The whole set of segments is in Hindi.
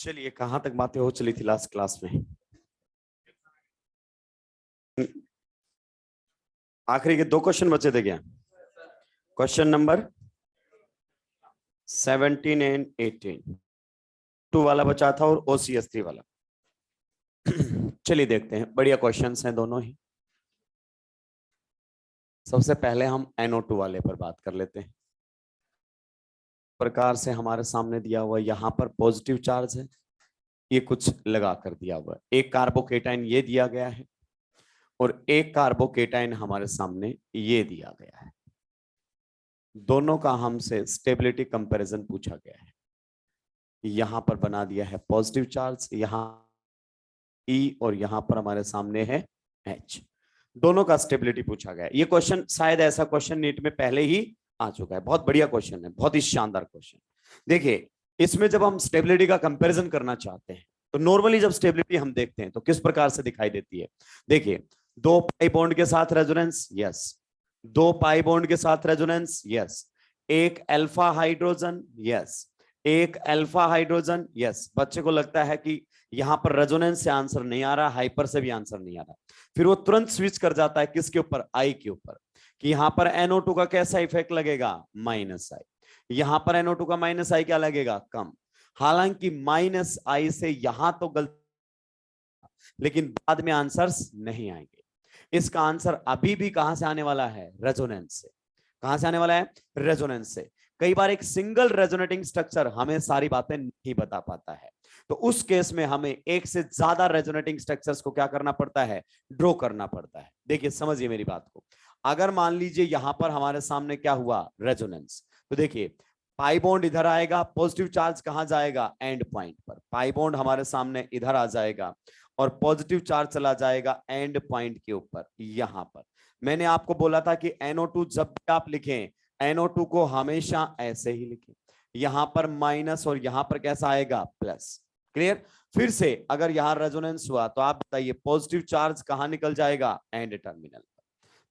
चलिए, कहाँ तक बातें हो चली थी लास्ट क्लास में? आखिरी के 2 क्वेश्चन बचे थे क्या? क्वेश्चन नंबर 17 एंड 18 2 वाला बचा था और OCS3 वाला। चलिए देखते हैं, बढ़िया क्वेश्चंस हैं दोनों ही। सबसे पहले हम NO2 वाले पर बात कर लेते हैं। प्रकार से हमारे सामने दिया हुआ यहाँ पर पॉजिटिव चार्ज है, ये कुछ लगा कर दिया हुआ है। एक कार्बोकेटाइन ये दिया गया है और एक कार्बोकेटाइन हमारे सामने ये दिया गया है। दोनों का हमसे स्टेबिलिटी कंपैरिजन पूछा गया है। यहां पर बना दिया है पॉजिटिव चार्ज, यहां E और यहां पर हमारे सामने है H। दोनों का स्टेबिलिटी पूछा गया है। ये क्वेश्चन शायद ऐसा क्वेश्चन नीट में पहले ही आ चुका है। बहुत बढ़िया क्वेश्चन है, बहुत ही शानदार क्वेश्चन। देखिए, इसमें जब हम स्टेबिलिटी का कंपैरिजन करना चाहते हैं तो नॉर्मली जब स्टेबिलिटी हम देखते हैं तो किस प्रकार से दिखाई देती है? देखिए, 2 पाई बॉन्ड के साथ रेजोनेंस, यस। 2 पाई बॉन्ड के साथ रेजोनेंस, यस। एक अल्फा हाइड्रोजन, यस। एक अल्फा हाइड्रोजन, यस। बच्चे को लगता है कि यहां पर रेजोनेंस से आंसर नहीं आ रहा, हाइपर से भी आंसर नहीं आ रहा, फिर वो तुरंत स्विच कर जाता है किसके ऊपर? आई के ऊपर, कि यहां पर NO2 का कैसा इफेक्ट लगेगा? माइनस आई। यहां पर NO2 का माइनस आई क्या लगेगा? कम। हालांकि माइनस आई से यहां तो गलत, लेकिन बाद में आंसर्स नहीं आएंगे। इसका आंसर अभी भी कहां से आने वाला है? रेजोनेंस से। कहां से आने वाला है? रेजोनेंस से। कई बार एक सिंगल रेजोनेटिंग स्ट्रक्चर हमें सारी बातें नहीं बता पाता है, तो उस केस में हमें एक से ज्यादा रेजोनेटिंग स्ट्रक्चर्स को क्या करना पड़ता है? ड्रॉ करना पड़ता है। देखिए, समझिए मेरी बात को। अगर मान लीजिए यहां पर हमारे सामने क्या हुआ? रेजोनेंस। तो देखिए, पाई बॉन्ड इधर आएगा, पॉजिटिव चार्ज कहां जाएगा? एंड पॉइंट पर। पाई बॉन्ड हमारे सामने इधर आ जाएगा और पॉजिटिव चार्ज चला जाएगा एंड पॉइंट के ऊपर, यहां पर। मैंने आपको बोला था कि NO2 जब भी आप लिखें, NO2 को हमेशा ऐसे ही लिखें। यहां पर माइनस और यहां पर कैसा आएगा? प्लस। क्लियर? फिर से अगर यहां रेजोनेंस हुआ तो आप बताइए पॉजिटिव चार्ज कहां निकल जाएगा? एंड टर्मिनल पर।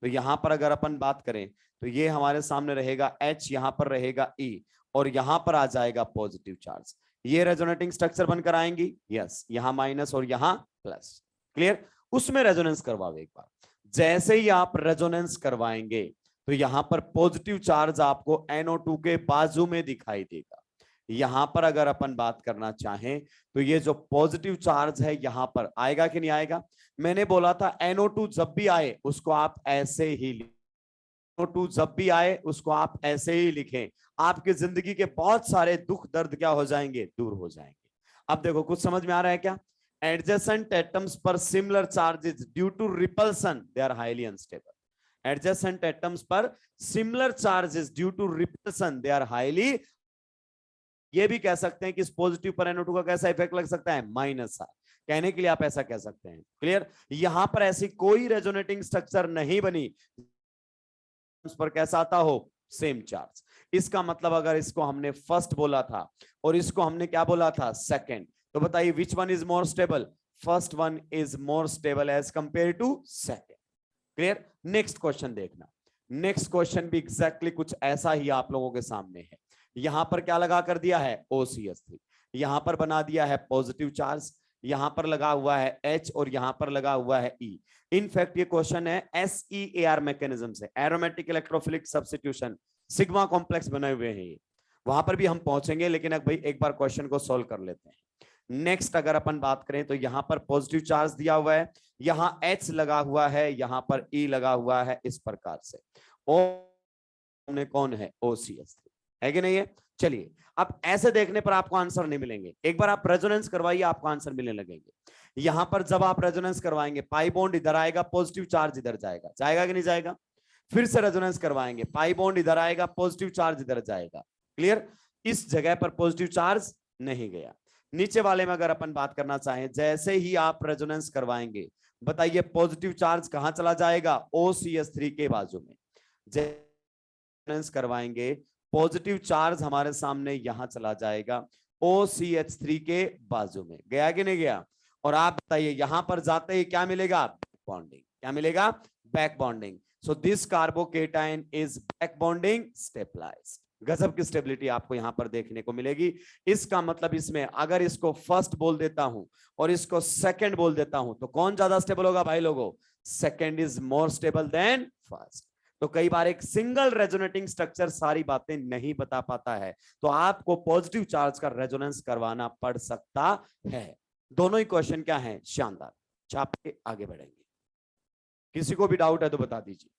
तो यहां पर अगर अपन बात करें तो ये हमारे सामने रहेगा H, यहां पर रहेगा E और यहां पर आ जाएगा पॉजिटिव चार्ज। ये रेजोनेटिंग स्ट्रक्चर बनकर आएंगी, यस। यहां माइनस और यहां प्लस। क्लियर? उसमें रेजोनेंस करवाओ एक बार। जैसे ही आप रेजोनेंस करवाएंगे तो यहां पर पॉजिटिव चार्ज आपको NO2 के बाजू में दिखाई देगा। यहां पर अगर अपन बात करना चाहें तो ये जो पॉजिटिव चार्ज है यहां पर आएगा कि नहीं आएगा? मैंने बोला था NO2 जब भी आए उसको आप ऐसे ही NO2 जब भी आए उसको आप ऐसे ही लिखें। आपकी जिंदगी के बहुत सारे दुख दर्द क्या हो जाएंगे? दूर हो जाएंगे। अब देखो, कुछ समझ में आ रहा है क्या? एडजेसेंट एटम्स पर similar charges due to repulsion they are highly unstable. Adjacent atoms पर similar charges due to repulsion they are highly. ये भी कह सकते हैं कि इस पॉजिटिव पर NO2 का कैसा इफेक्ट लग सकता है? Minus R. कहने के लिए आप ऐसा कह सकते हैं। क्लियर? यहां पर ऐसी कोई रेजोनेटिंग स्ट्रक्चर नहीं बनी पर कैसा आता हो? Same charge. इसका मतलब अगर इसको हमने फर्स्ट बोला था और इसको हमने क्या बोला था? सेकंड, तो बताइए which one is more stable? First one is more stable as compare to second. Clear? Next question देखना। नेक्स्ट क्वेश्चन भी एग्जैक्टली कुछ ऐसा ही आप लोगों के सामने है। यहां पर क्या लगा कर दिया है? OCS3। यहां पर बना दिया है पॉजिटिव चार्ज, यहां पर लगा हुआ है H और यहां पर लगा हुआ है E। इनफैक्ट ये क्वेश्चन है SEAR मैकेनिज्म से, aromatic electrophilic substitution, sigma complex बने हुए हैं ये। वहां पर भी हम पहुंचेंगे, लेकिन अब भाई एक बार क्वेश्चन को सोल्व कर लेते हैं। नेक्स्ट अगर अपन बात करें तो यहां पर पॉजिटिव चार्ज दिया हुआ है, यहां H लगा हुआ है, यहां पर E लगा हुआ है, इस प्रकार से। और कौन है? OCS3 है कि नहीं है? चलिए, अब ऐसे देखने पर आपको आंसर नहीं मिलेंगे। एक बार आप रेजोनेंस करवाइए, आपको आंसर मिलने लगेंगे। यहां पर जब आप रेजोनेंस करवाएंगे, पाई बॉन्ड इधर आएगा, पॉजिटिव चार्ज इधर जाएगा, जाएगा कि नहीं जाएगा? फिर से रेजोनेंस करवाएंगे, पाई बॉन्ड इधर आएगा, पॉजिटिव चार्ज इधर जाएगा। क्लियर? इस जगह पर पॉजिटिव चार्ज नहीं गया। नीचे वाले में अगर अपन बात करना चाहें, जैसे ही आप रेजोनेंस करवाएंगे, बताइए पॉजिटिव चार्ज कहां चला जाएगा? OCS3 के बाजू में। रेजोनेंस करवाएंगे, पॉजिटिव चार्ज हमारे सामने यहां चला जाएगा OCH3 के बाजू में। गया कि नहीं गया? और आप बताइए यहां पर जाते ही क्या मिलेगा? Back bonding. क्या मिलेगा? Back bonding. So this carbocation is back bonding stabilised. गजब की स्टेबिलिटी आपको यहां पर देखने को मिलेगी। इसका मतलब इसमें अगर इसको फर्स्ट बोल देता हूं और इसको सेकंड बोल देता हूं तो कौन ज्यादा स्टेबल होगा भाई लोगों? Second is more stable than first. तो कई बार एक सिंगल रेजोनेटिंग स्ट्रक्चर सारी बातें नहीं बता पाता है, तो आपको पॉजिटिव चार्ज का रेजोनेंस करवाना पड़ सकता है। दोनों ही क्वेश्चन क्या है? शानदार। छाप के आगे बढ़ेंगे। किसी को भी डाउट है तो बता दीजिए,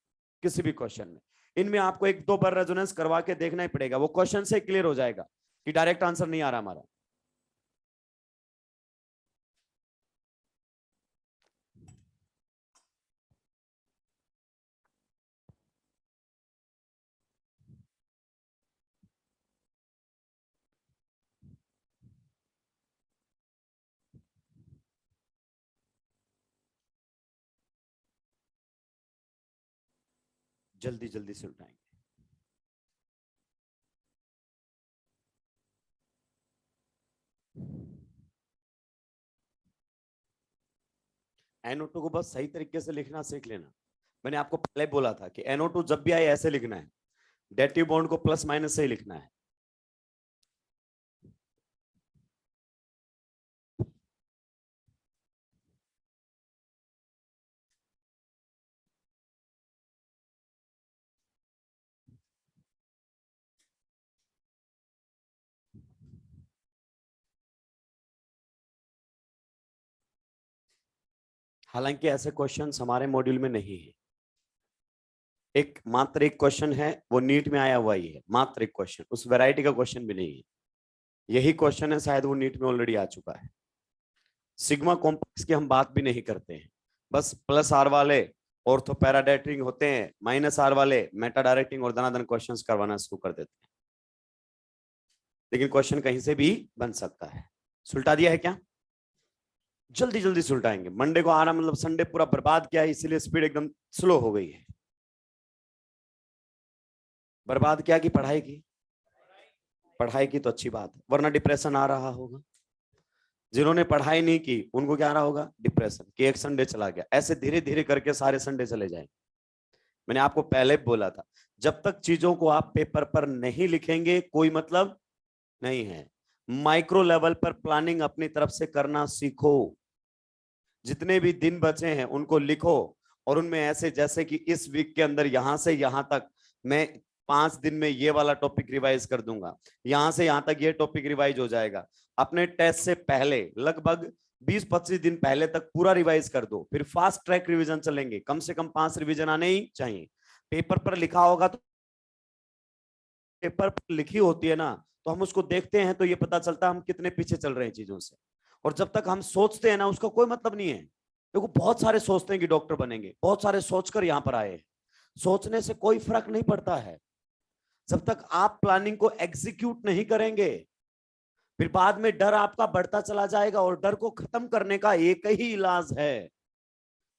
किसी भी क्वेश्चन में। इनमें आपको एक दो बार रेजोनेंस करवा के देखना ही पड़ेगा, वो क्वेश्चन से क्लियर हो जाएगा कि डायरेक्ट आंसर नहीं आ रहा हमारा। जल्दी जल्दी से उठाएंगे। NO2 को बस सही तरीके से लिखना सीख लेना। मैंने आपको पहले बोला था कि NO2 जब भी आए ऐसे लिखना है, डेटिव बॉन्ड को प्लस माइनस से ही लिखना है। हालांकि ऐसे क्वेश्चंस हमारे मॉड्यूल में नहीं है। एक मात्र एक क्वेश्चन है, वो नीट में आया हुआ ही है, मात्र एक क्वेश्चन, उस वैरायटी का क्वेश्चन भी नहीं है। यही क्वेश्चन है, शायद वो नीट में ऑलरेडी आ चुका है। सिग्मा कॉम्प्लेक्स की हम बात भी नहीं करते हैं, बस प्लस आर वाले ऑर्थो पैरा डायरेक्टिंग होते हैं, माइनस आर वाले मेटा डायरेक्टिंग और दनादन क्वेश्चंस करवाना शुरू कर देते हैं। लेकिन क्वेश्चन कहीं से भी बन सकता है। सुलटा दिया है क्या? जल्दी जल्दी सुलटाएंगे। मंडे को आना मतलब संडे पूरा बर्बाद किया है, इसीलिए स्पीड एकदम स्लो हो गई है। बर्बाद क्या की? पढ़ाई की। पढ़ाई की तो अच्छी बात है, वरना डिप्रेशन आ रहा होगा। जिन्होंने पढ़ाई नहीं की उनको क्या आ रहा होगा? डिप्रेशन कि एक संडे चला गया। ऐसे धीरे धीरे करके सारे संडे चले जाएंगे। मैंने आपको पहले बोला था, जब तक चीजों को आप पेपर पर नहीं लिखेंगे कोई मतलब नहीं है। माइक्रो लेवल पर प्लानिंग अपनी तरफ से करना सीखो। जितने भी दिन बचे हैं उनको लिखो, और उनमें ऐसे जैसे कि इस वीक के अंदर यहां से यहां तक मैं 5 दिन में ये वाला टॉपिक रिवाइज कर दूंगा, यहां से यहां तक ये टॉपिक रिवाइज हो जाएगा। अपने टेस्ट से पहले लगभग 20-25 दिन पहले तक पूरा रिवाइज कर दो, फिर फास्ट ट्रैक रिवीजन चलेंगे। कम से कम 5 रिवीजन आने ही चाहिए। पेपर पर लिखा होगा तो पेपर पर लिखी होती है ना, तो हम उसको देखते हैं तो ये पता चलता है हम कितने पीछे चल रहे हैं चीजों से। और जब तक हम सोचते हैं ना, उसका कोई मतलब नहीं है। देखो बहुत सारे सोचते हैं कि डॉक्टर बनेंगे, बहुत सारे सोचकर यहां पर आए। सोचने से कोई फर्क नहीं पड़ता है जब तक आप प्लानिंग को एग्जीक्यूट नहीं करेंगे। फिर बाद में डर आपका बढ़ता चला जाएगा, और डर को खत्म करने का एक ही इलाज है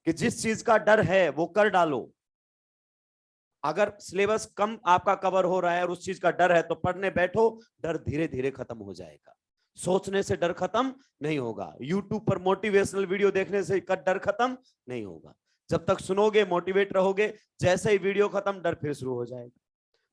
कि जिस चीज का डर है वो कर डालो। अगर सिलेबस कम आपका कवर हो रहा है और उस चीज का डर है तो पढ़ने बैठो, डर धीरे धीरे खत्म हो जाएगा। सोचने से डर खत्म नहीं होगा, यूट्यूब पर मोटिवेशनल वीडियो देखने से डर खत्म नहीं होगा। जब तक सुनोगे मोटिवेट रहोगे, जैसे ही वीडियो खत्म डर फिर शुरू हो जाएगा।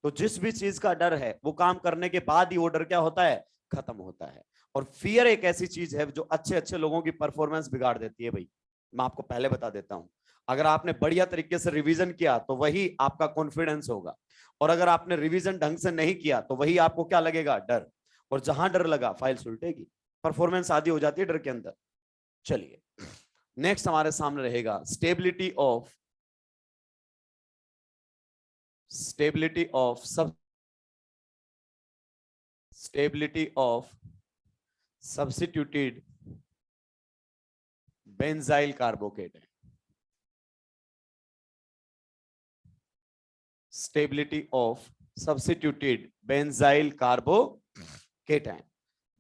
तो जिस भी चीज का डर है वो काम करने के बाद ही वो डर क्या होता है? खत्म होता है। और फियर एक ऐसी चीज है जो अच्छे अच्छे लोगों की परफॉर्मेंस बिगाड़ देती है भाई। मैं आपको पहले बता देता हूं, अगर आपने बढ़िया तरीके से रिवीजन किया तो वही आपका कॉन्फिडेंस होगा, और अगर आपने रिवीजन ढंग से नहीं किया तो वही आपको क्या लगेगा? डर। और जहां डर लगा फाइल सुलटेगी, परफॉर्मेंस आधी हो जाती है डर के अंदर। चलिए नेक्स्ट हमारे सामने रहेगा stability of substituted benzyl carbocation. Stability of substituted benzyl carbocation.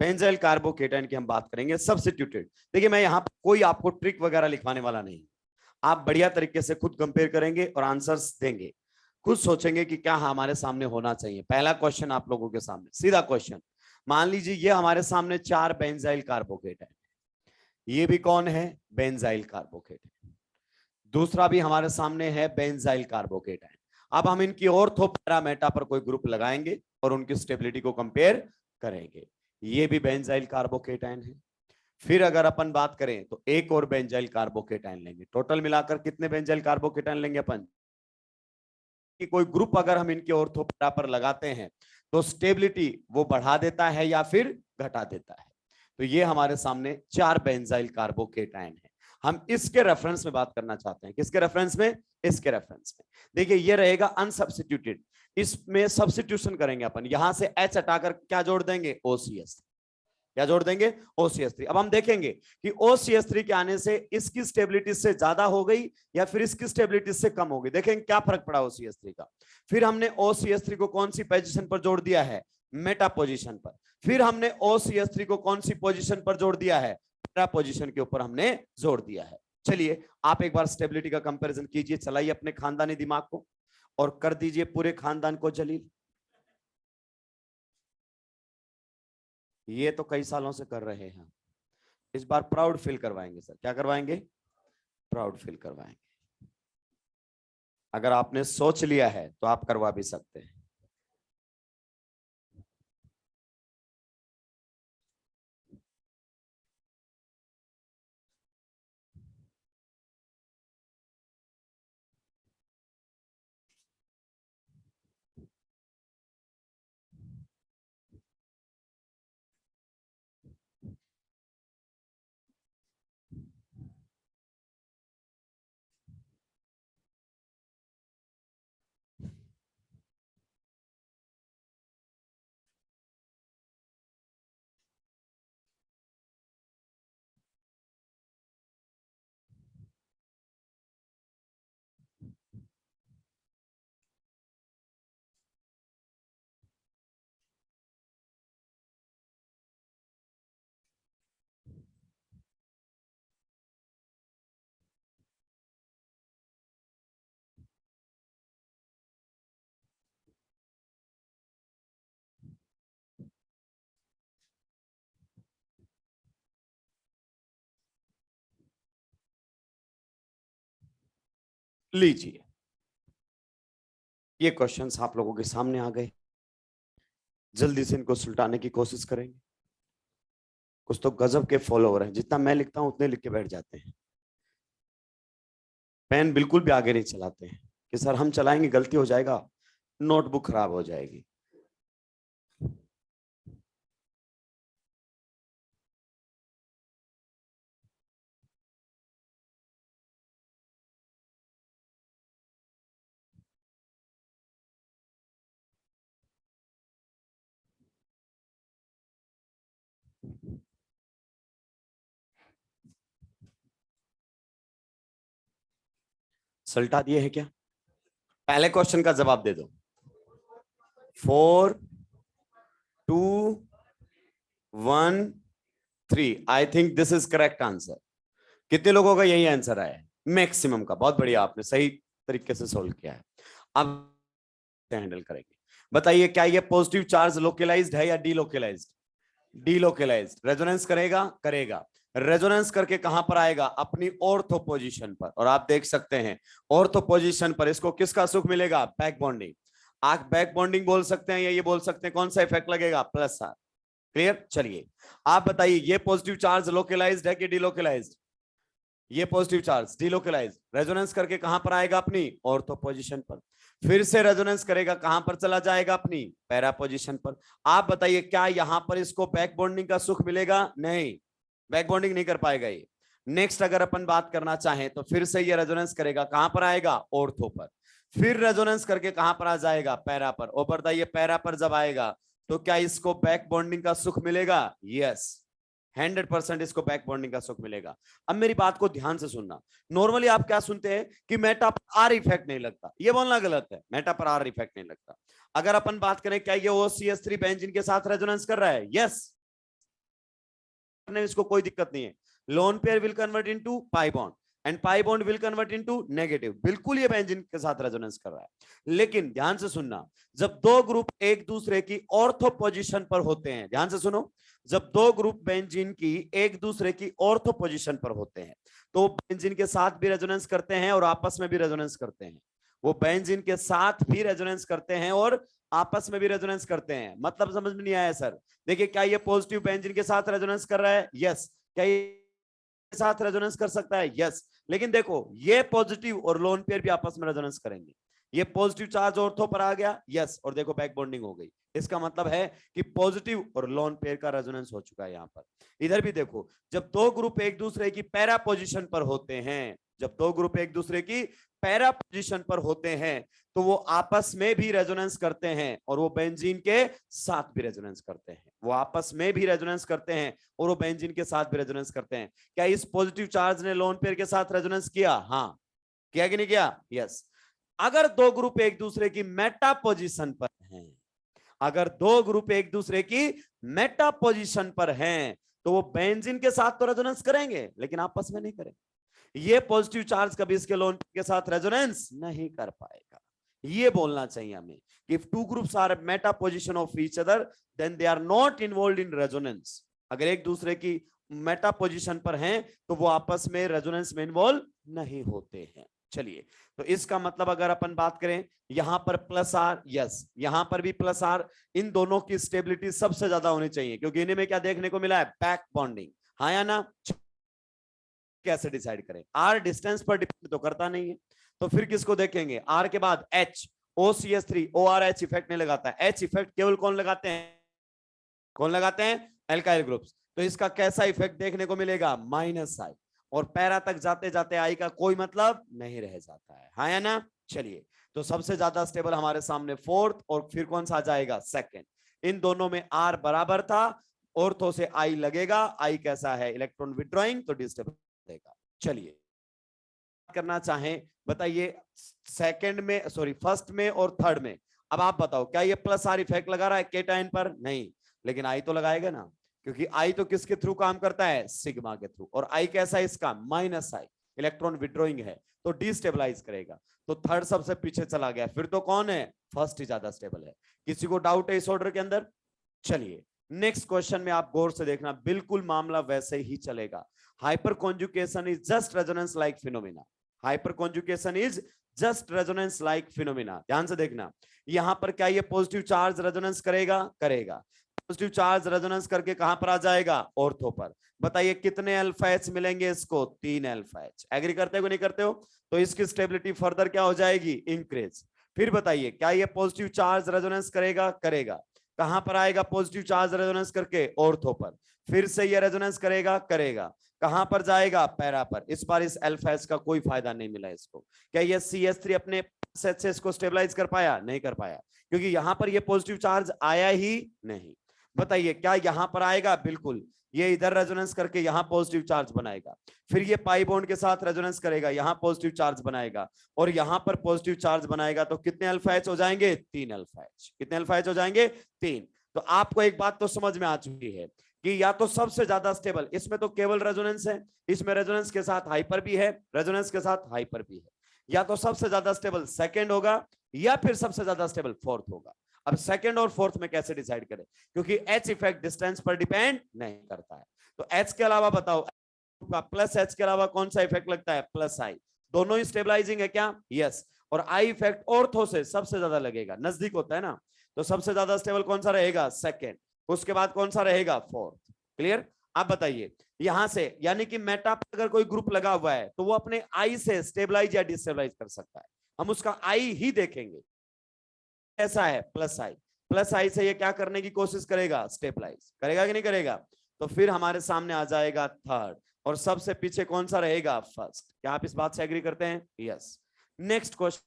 Benzyl carbocation की हम बात करेंगे, सब्स्टिट्यूटेड। देखिए मैं यहां पर कोई आपको ट्रिक वगैरह लिखवाने वाला नहीं, आप बढ़िया तरीके से खुद कंपेयर करेंगे और आंसर्स देंगे, खुद सोचेंगे कि क्या हमारे सामने होना चाहिए। पहला क्वेश्चन आप लोगों के सामने, सीधा क्वेश्चन। मान लीजिए ये हमारे सामने 4 बेंजाइल कार्बोकेटाइन, ये भी कौन है? Benzyl carbocation. दूसरा भी हमारे सामने है बेंजाइल कार्बोकेटाइन। अब हम इनकी ऑर्थो पैरा मेटा पर कोई ग्रुप लगाएंगे और उनकी स्टेबिलिटी को कंपेयर करेंगे। ये भी बेंजाइल कार्बोकेटाइन है। फिर अगर अपन बात करें तो एक और बेंजाइल कार्बोकेटाइन लेंगे। टोटल मिलाकर कितने बेंजाइल कार्बोकेटाइन लेंगे अपन? कि कोई ग्रुप अगर हम इनके ऑर्थो पैरा पर लगाते हैं तो स्टेबिलिटी वो बढ़ा देता है या फिर घटा देता है। तो ये हमारे सामने 4 बेंजाइल कार्बोकेटाइन है। हम इसके रेफरेंस में बात करना चाहते हैं। किसके रेफरेंस में? इसके रेफरेंस में। देखिए ये रहेगा अनसब्स्टिट्यूटेड, इसमें सब्स्टिट्यूशन करेंगे अपन। यहां से H हटाकर क्या जोड़ देंगे? OCS। क्या जोड़ देंगे? OCS3। अब हम देखेंगे कि OCS3 के आने से इसकी स्टेबिलिटी से ज्यादा हो गई या फिर इसकी स्टेबिलिटी से कम हो गई। देखेंगे क्या फर्क पड़ा OCS3 का। फिर हमने OCS3 को कौन सी पोजीशन पर जोड़ दिया है? मेटा पोजीशन पर। फिर हमने OCS3 को कौन सी पोजीशन पर जोड़ दिया है? पैरा पोजीशन के ऊपर हमने जोड़ दिया है। चलिए आप एक बार स्टेबिलिटी का कंपैरिजन कीजिए, चलाइए अपने खानदानी दिमाग को और कर दीजिए पूरे खानदान को जलील। ये तो कई सालों से कर रहे हैं, इस बार प्राउड फील करवाएंगे सर। क्या करवाएंगे? प्राउड फील करवाएंगे। अगर आपने सोच लिया है तो आप करवा भी सकते हैं। लीजिए ये क्वेश्चंस आप लोगों के सामने आ गए। जल्दी से इनको सुलटाने की कोशिश करेंगे। कुछ तो गजब के फॉलोअर हैं, जितना मैं लिखता हूं उतने लिख के बैठ जाते हैं। पेन बिल्कुल भी आगे नहीं चलाते हैं कि सर हम चलाएंगे गलती हो जाएगा, नोटबुक खराब हो जाएगी। सल्टा दिए है क्या? पहले क्वेश्चन का जवाब दे दो। 4 2 1 3। I think this is correct answer. कितने लोगों का यही आंसर आया है? मैक्सिमम का। बहुत बढ़िया, आपने सही तरीके से सोल्व किया है। अब हैंडल करेंगे। बताइए क्या ये पॉजिटिव चार्ज लोकलाइज्ड है या डीलोकलाइज्ड? डीलोकलाइज्ड। रेजोनेंस करेगा? करेगा। रेजोनेंस करके कहां पर आएगा? अपनी ऑर्थो पोजीशन पर। और आप देख सकते हैं ऑर्थो पोजीशन पर इसको किसका सुख मिलेगा? Back bonding. आप बैक बॉन्डिंग बोल सकते हैं या ये बोल सकते हैं कौन सा इफेक्ट लगेगा? Plus R. क्लियर? चलिए आप बताइए ये पॉजिटिव चार्ज लोकलाइज्ड है कि डीलोकलाइज्ड? ये पॉजिटिव चार्ज डीलोकलाइज्ड। रेजोनेंस करके कहां पर आएगा? अपनी ऑर्थो पोजीशन पर। फिर से रेजोनेंस करेगा, कहां पर चला जाएगा? अपनी पैरा पोजीशन पर। आप बताइए क्या यहां पर इसको बैक बॉन्डिंग का सुख मिलेगा? नहीं, बैक बॉन्डिंग नहीं कर पाएगा ये। नेक्स्ट अगर अपन बात करना चाहें तो फिर से ये रेजोनेंस करेगा, कहां पर आएगा? ऑर्थो पर। फिर रेजोनेंस करके कहां पर आ जाएगा? पैरा पर। और बताइए पैरा पर जब आएगा तो क्या इसको बैक बॉन्डिंग का सुख मिलेगा? यस, 100% इसको बैक बॉन्डिंग का सुख मिलेगा। अब मेरी बात को ध्यान से सुनना। नॉर्मली आप क्या सुनते हैं कि मेटा पर आर इफेक्ट नहीं लगता। ये बोलना गलत है, मेटा पर आर इफेक्ट नहीं लगता। अगर अपन बात करें क्या ये OCS3 बेंजीन के साथ रेजोनेंस कर रहा है? यस, इसको कोई दिक्कत नहीं है। Lone pair will convert into pi bond and pi bond will convert into negative. बिल्कुल ये बेंजीन के साथ रेजोनेंस कर रहा है। लेकिन ध्यान से सुनना, जब दो ग्रुप एक दूसरे की ऑर्थो पोजीशन पर होते हैं, ध्यान से सुनो, जब दो ग्रुप बेंजीन की एक दूसरे की ऑर्थो पोजीशन पर होते हैं तो बेंजीन के साथ भी रेजोनेंस करते हैं और आपस में भी रेजोनेंस करते हैं। वो बेंजीन के साथ भी रेजोनेंस करते हैं और आपस में भी रेजोनेंस करते हैं। मतलब समझ में नहीं आया सर? देखिए, क्या ये पॉजिटिव बेंजीन के साथ रेजोनेंस कर रहा है? यस। क्या ये साथ रेजोनेंस कर सकता है? यस। लेकिन देखो, ये पॉजिटिव और लोन पेयर भी आपस में रेजोनेंस करेंगे। ये पॉजिटिव चार्ज ऑर्थो पर आ गया, यस, और देखो बैक बॉन्डिंग हो गई। इसका मतलब है कि पॉजिटिव और लोन पेयर का रेजोनेंस हो चुका है यहां पर। इधर भी देखो, जब दो ग्रुप एक दूसरे की पैरा पोजीशन पर होते हैं, जब दो ग्रुप एक दूसरे की पैरा पोजीशन पर होते हैं, तो वो आपस में भी रेजोनेंस करते हैं और वो बेंजीन के साथ भी रेजोनेंस करते हैं। वो आपस में भी रेजोनेंस करते हैं और वो बेंजीन के साथ भी रेजोनेंस करते हैं। क्या इस पॉजिटिव चार्ज ने लोन पेयर के साथ रेजोनेंस किया? हाँ। किया कि नहीं किया? यस। अगर दो ग्रुप एक दूसरे की मेटा पोजीशन पर हैं, अगर दो ग्रुप एक दूसरे की मेटा पोजीशन पर हैं, तो वो बेंजीन के साथ तो रेजोनेंस करेंगे लेकिन आपस में नहीं करेंगे। ये पॉजिटिव चार्ज कभी इसके लोन के साथ रेजोनेंस नहीं कर पाएगा। ये बोलना चाहिए हमें कि if two groups are meta position of each other then they are not involved in resonance। अगर एक दूसरे की मेटा पोजीशन पर हैं तो वो आपस में रेजोनेंस में इन्वॉल्व नहीं होते हैं। चलिए, तो इसका मतलब अगर अपन बात करें, यहां पर प्लस आर, यस, यहां पर भी प्लस आर, इन दोनों की स्टेबिलिटी सबसे ज्यादा होनी चाहिए क्योंकि इन्हें में क्या देखने को मिला है? Back bonding. हाँ या ना? कैसे डिसाइड करें? आर डिस्टेंस पर डिपेंड तो करता नहीं है, तो फिर किसको देखेंगे? आर के बाद एच, OCH3, ORH इफेक्ट नहीं लगाता है। एच इफेक्ट केवल कौन लगाते हैं? कौन लगाते हैं? Alkyl groups. तो इसका कैसा इफेक्ट देखने को मिलेगा? -I। और पैरा तक जाते जाते आई का कोई मतलब नहीं रह जाता है। हाँ या ना? चलिए, तो सबसे ज्यादा स्टेबल हमारे सामने फोर्थ, और फिर कौन सा आ जाएगा? सेकंड। इन दोनों में आर बराबर था, ऑर्थो से आई लगेगा। आई कैसा है? इलेक्ट्रॉन विड्रॉइंग, तो डिस्टेबल देगा। चलिए, करना चाहें, बताइए सेकंड में, सॉरी फर्स्ट में और थर्ड में। अब आप बताओ, क्या ये प्लस आर इफेक्ट लगा रहा है केटाइन पर? नहीं, लेकिन आई तो लगाएगा ना, क्योंकि आई तो किसके थ्रू काम करता है? सिग्मा के थ्रू। और आई कैसा है इसका? -I, इलेक्ट्रॉन विड्रॉइंग है, तो डिस्टेबलाइज करेगा। तो थर्ड सबसे पीछे चला गया, फिर तो कौन है? फर्स्ट ही ज्यादा स्टेबल है। किसी को डाउट है इस ऑर्डर के अंदर? चलिए, नेक्स्ट क्वेश्चन में आप गौर से देखना, बिल्कुल मामला वैसे ही चलेगा। Hyper conjugation is just resonance like phenomena. Hyper conjugation is just resonance like phenomena. ध्यान से देखना, यहां पर क्या ये पॉजिटिव चार्ज रेजोनेंस करेगा? करेगा। पॉजिटिव चार्ज रेजोनेंस करके कहां पर आ जाएगा? ऑर्थो पर। बताइए कितने अल्फा एच मिलेंगे इसको? 3 अल्फा एच। एग्री करते हो नहीं करते हो? तो इसकी स्टेबिलिटी फर्दर क्या हो जाएगी? इंक्रीज। फिर बताइए, क्या ये पॉजिटिव चार्ज रेजोनेंस करेगा? करेगा। कहां पर आएगा पॉजिटिव चार्ज रेजोनेंस करके? ऑर्थो पर। फिर से ये रेजोनेंस करेगा? करेगा। कहां पर जाएगा? पैरा पर। इस बार इस अल्फा एच का कोई फायदा नहीं मिला इसको। क्या ये CH3 अपने से इसको स्टेबलाइज कर पाया? नहीं कर पाया, क्योंकि यहां पर ये पॉजिटिव चार्ज आया ही नहीं। बताइए, क्या यहां पर आएगा? बिल्कुल। ये इधर रेजोनेंस करके यहां पॉजिटिव चार्ज बनाएगा, फिर ये पाई बॉन्ड के साथ रेजोनेंस करेगा, यहां पॉजिटिव चार्ज बनाएगा, और यहां पर पॉजिटिव चार्ज बनाएगा। तो कितने अल्फा एच हो जाएंगे? 3 अल्फा एच। कितने अल्फा एच हो जाएंगे? 3। तो आपको एक बात तो समझ में आ चुकी है कि या तो सबसे ज्यादा स्टेबल, इसमें तो केवल रेजोनेंस है, इसमें रेजोनेंस के साथ हाइपर भी है, रेजोनेंस के साथ हाइपर भी है। या तो सबसे ज्यादा स्टेबल सेकंड होगा या फिर सबसे ज्यादा स्टेबल फोर्थ होगा। अब सेकंड और फोर्थ में कैसे डिसाइड करें? क्योंकि एच इफेक्ट डिस्टेंस पर डिपेंड नहीं करता है। तो एच के अलावा बताओ, प्लस एच के अलावा कौन सा इफेक्ट लगता है? प्लस आई। दोनों ही स्टेबलाइजिंग है क्या? यस। और आई इफेक्ट ऑर्थो से सबसे ज्यादा लगेगा, नजदीक होता है ना, तो सबसे ज्यादा स्टेबल कौन सा रहेगा? सेकंड। उसके बाद कौन सा रहेगा? फोर्थ। क्लियर? आप बताइए, यहां से यानी कि मेटा पर अगर कोई ग्रुप लगा हुआ है तो वो अपने आई से स्टेबलाइज या डिस्टेबलाइज कर सकता है। हम उसका आई ही देखेंगे। ऐसा है प्लस आई, प्लस आई से ये क्या करने की कोशिश करेगा? स्टेबलाइज करेगा कि नहीं करेगा? तो फिर हमारे सामने आ जाएगा थर्ड, और सबसे पीछे कौन सा रहेगा? फर्स्ट। क्या आप इस बात से एग्री करते हैं? यस। नेक्स्ट क्वेश्चन,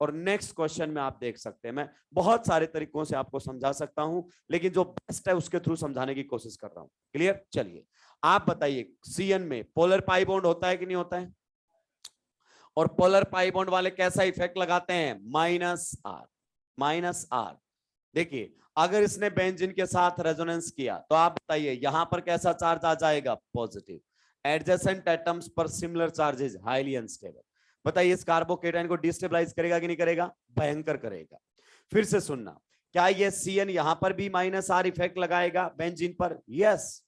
और नेक्स्ट क्वेश्चन में आप देख सकते हैं, मैं बहुत सारे तरीकों से आपको समझा सकता हूं, लेकिन जो बेस्ट है उसके थ्रू समझाने की कोशिश कर रहा हूं। क्लियर? चलिए, आप बताइए, CN में पोलर पाई बॉन्ड होता है कि नहीं होता है? और पोलर पाई बॉन्ड वाले कैसा इफेक्ट लगाते हैं? -R। -R। देखिए, अगर इसने बेंजीन के साथ रेजोनेंस किया तो आप बताइए यहां पर कैसा चार्ज आ जाएगा? पॉजिटिव। एडजेसेंट एटम्स पर सिमिलर चार्जेस, हाईली अनस्टेबल। बताइए, इस कार्बोकेटाइन को डिस्टेबलाइज करेगा कि नहीं करेगा? भयंकर करेगा। फिर से सुनना, क्या ये CN यहां पर भी -R इफेक्ट लगाएगा बेंजीन पर? यस।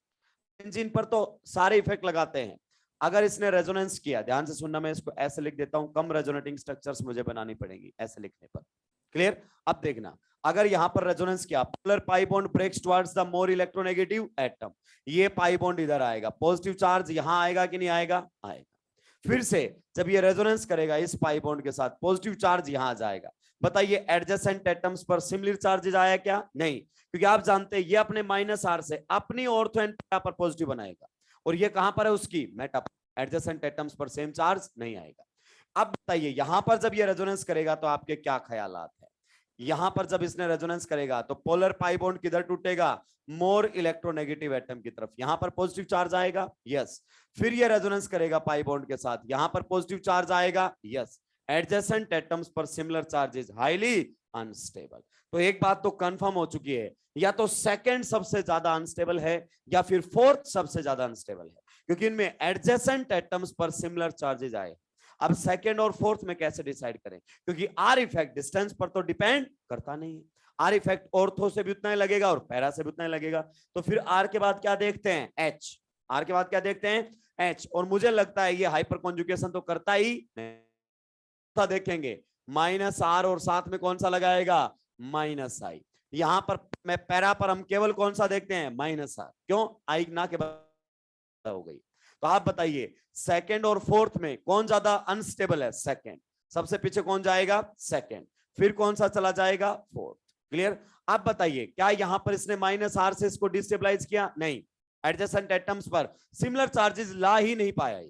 बेंजीन पर तो सारे इफेक्ट लगाते हैं। अगर इसने रेजोनेंस किया, ध्यान से सुनना, मैं इसको ऐसे लिख देता हूं, कम रेजोनेटिंग स्ट्रक्चर्स मुझे बनानी पड़ेगी ऐसे लिखने पर। क्लियर? अब देखना, अगर यहां पर रेजोनेंस किया, polar pi bond breaks towards the more electronegative atom, ये पाई बॉन्ड इधर आएगा, पॉजिटिव चार्ज यहां आएगा कि नहीं आएगा? आएगा। फिर से जब ये रेजोनेंस करेगा इस पाई बॉन्ड के साथ, पॉजिटिव चार्ज यहां आ जाएगा। बताइए एडजेसेंट एटम्स पर सिमिलर चार्जेस आया क्या? नहीं, क्योंकि आप जानते हैं ये अपने माइनस आर से अपनी ऑर्थो एंड पैरा पर पॉजिटिव बनाएगा, और ये कहां पर है? उसकी मेटा पर। एडजेसेंट एटम्स पर सेम चार्ज नहीं आएगा। अब बताइए यहां पर जब ये रेजोनेंस करेगा तो आपके क्या ख्यालात है? यहां पर जब इसने रेजोनेंस करेगा तो पोलर पाई बॉन्ड किधर टूटेगा? मोर इलेक्ट्रोनेगेटिव एटम की तरफ। यहां पर पॉजिटिव चार्ज आएगा, यस। फिर ये रेजोनेंस करेगा पाई बॉन्ड के साथ, यहां पर पॉजिटिव चार्ज आएगा, यस। एडजेसेंट एटम्स पर सिमिलर चार्जेस, हाईली अनस्टेबल। तो एक बात तो कंफर्म हो चुकी है, या तो सेकंड सबसे ज्यादा अनस्टेबल है या फिर फोर्थ सबसे ज्यादा अनस्टेबल है, क्योंकि इनमें एडजेसेंट एटम्स पर सिमिलर चार्जेस आए। अब सेकंड और फोर्थ में कैसे डिसाइड करें? क्योंकि आर इफेक्ट डिस्टेंस पर तो डिपेंड करता नहीं है। आर इफेक्ट ऑर्थो से भी उतना ही लगेगा और पैरा से भी उतना ही लगेगा। तो फिर आर के बाद क्या देखते हैं? एच। आर के बाद क्या देखते हैं? एच। और मुझे लगता है ये हाइपर कॉन्जुगेशन तो करता ही नहीं। देखेंगे माइनस आर और साथ में कौन सा लगाएगा? माइनस आई। यहां पर मैं पैरा पर हम केवल कौन सा देखते हैं? Minus R. क्यों? आई ना के बाद हो गई। तो आप बताइए सेकंड और फोर्थ में कौन ज्यादा अनस्टेबल है? सेकंड। सबसे पीछे कौन जाएगा? सेकंड। फिर कौन सा चला जाएगा? फोर्थ। क्लियर? आप बताइए क्या यहां पर इसने माइनस आर से इसको डिस्टेबलाइज किया? नहीं। एडजेसेंट एटम्स पर सिमिलर चार्जेस ला ही नहीं पाया।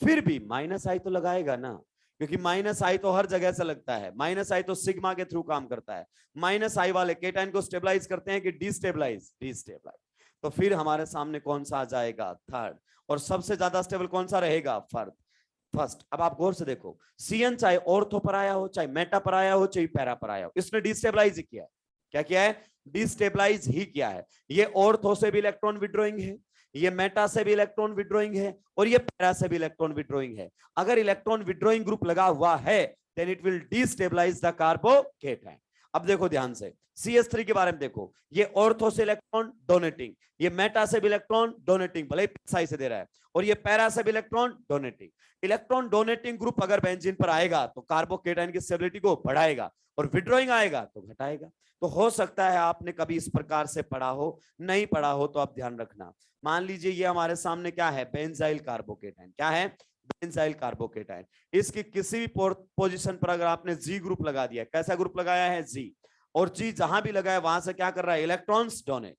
फिर भी माइनस आई तो लगाएगा ना, क्योंकि माइनस आई तो हर जगह से लगता है। माइनस आई तो सिग्मा के थ्रू काम करता है। माइनस आई वाले केटाइन को स्टेबलाइज करते हैं कि डिस्टेबलाइज? डिस्टेबलाइज। तो फिर हमारे सामने कौन सा आ जाएगा? थर्ड। और सबसे ज्यादा स्टेबल कौन सा रहेगा? फर्स्ट। अब आप गौर से देखो, सीएन चाहे ऑर्थो पर आया हो, चाहे मेटा पर आया हो, चाहे पैरा पर आया हो, इसने डिस्टेबलाइज ही किया है। क्या किया है? डिस्टेबलाइज ही किया है। ये ऑर्थो से भी इलेक्ट्रॉन विड्रॉइंग है, ये मेटा से भी इलेक्ट्रॉन विड्रॉइंग है, और ये पैरा से भी इलेक्ट्रॉन विड्रॉइंग है। अगर इलेक्ट्रॉन विड्रॉइंग ग्रुप लगा हुआ है then it will destabilise the carbocation. अब देखो ध्यान से, CH3 के बारे में देखो, ये ऑर्थो से इलेक्ट्रॉन डोनेटिंग, ये मेटा से भी इलेक्ट्रॉन डोनेटिंग, भले ही से दे रहा है, और ये पैरा से भी electron donating. Electron donating group अगर बेंजीन पर आएगा तो कार्बोकेटाइन की स्टेबिलिटी को बढ़ाएगा, और विड्रॉइंग आएगा तो घटाएगा। तो हो सकता है आपने कभी इस प्रकार से पढ़ा हो, नहीं पढ़ा हो तो आप ध्यान रखना। मान लीजिए ये हमारे सामने क्या है? Benzyl carbocation. क्या है? Benzyl carbocation. इसकी किसी भी पोजीशन पर अगर आपने जी ग्रुप लगा दिया, कैसा ग्रुप लगाया है? जी। और जी जहां भी लगा है वहां से क्या कर रहा है? Electrons donate.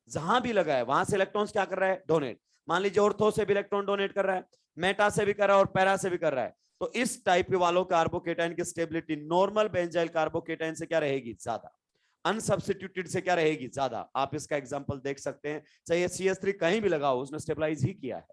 जहां भी लगा है वहां से इलेक्ट्रॉन्स क्या कर रहा है? डोनेट। मान लीजिए ऑर्थो से भी इलेक्ट्रॉन डोनेट कर रहा है, मेटा से भी कर रहा है, और पैरा से भी कर रहा है। तो इस टाइप के वालों कार्बोकेटाइन की स्टेबिलिटी नॉर्मल बेंजाइल कार्बोकेटाइन से क्या रहेगी? ज्यादा। अनसब्स्टिट्यूटेड से क्या रहेगी? ज्यादा। आप इसका एग्जांपल देख सकते हैं, चाहे CH3 कहीं भी लगा हो, उसने स्टेबलाइज ही किया है।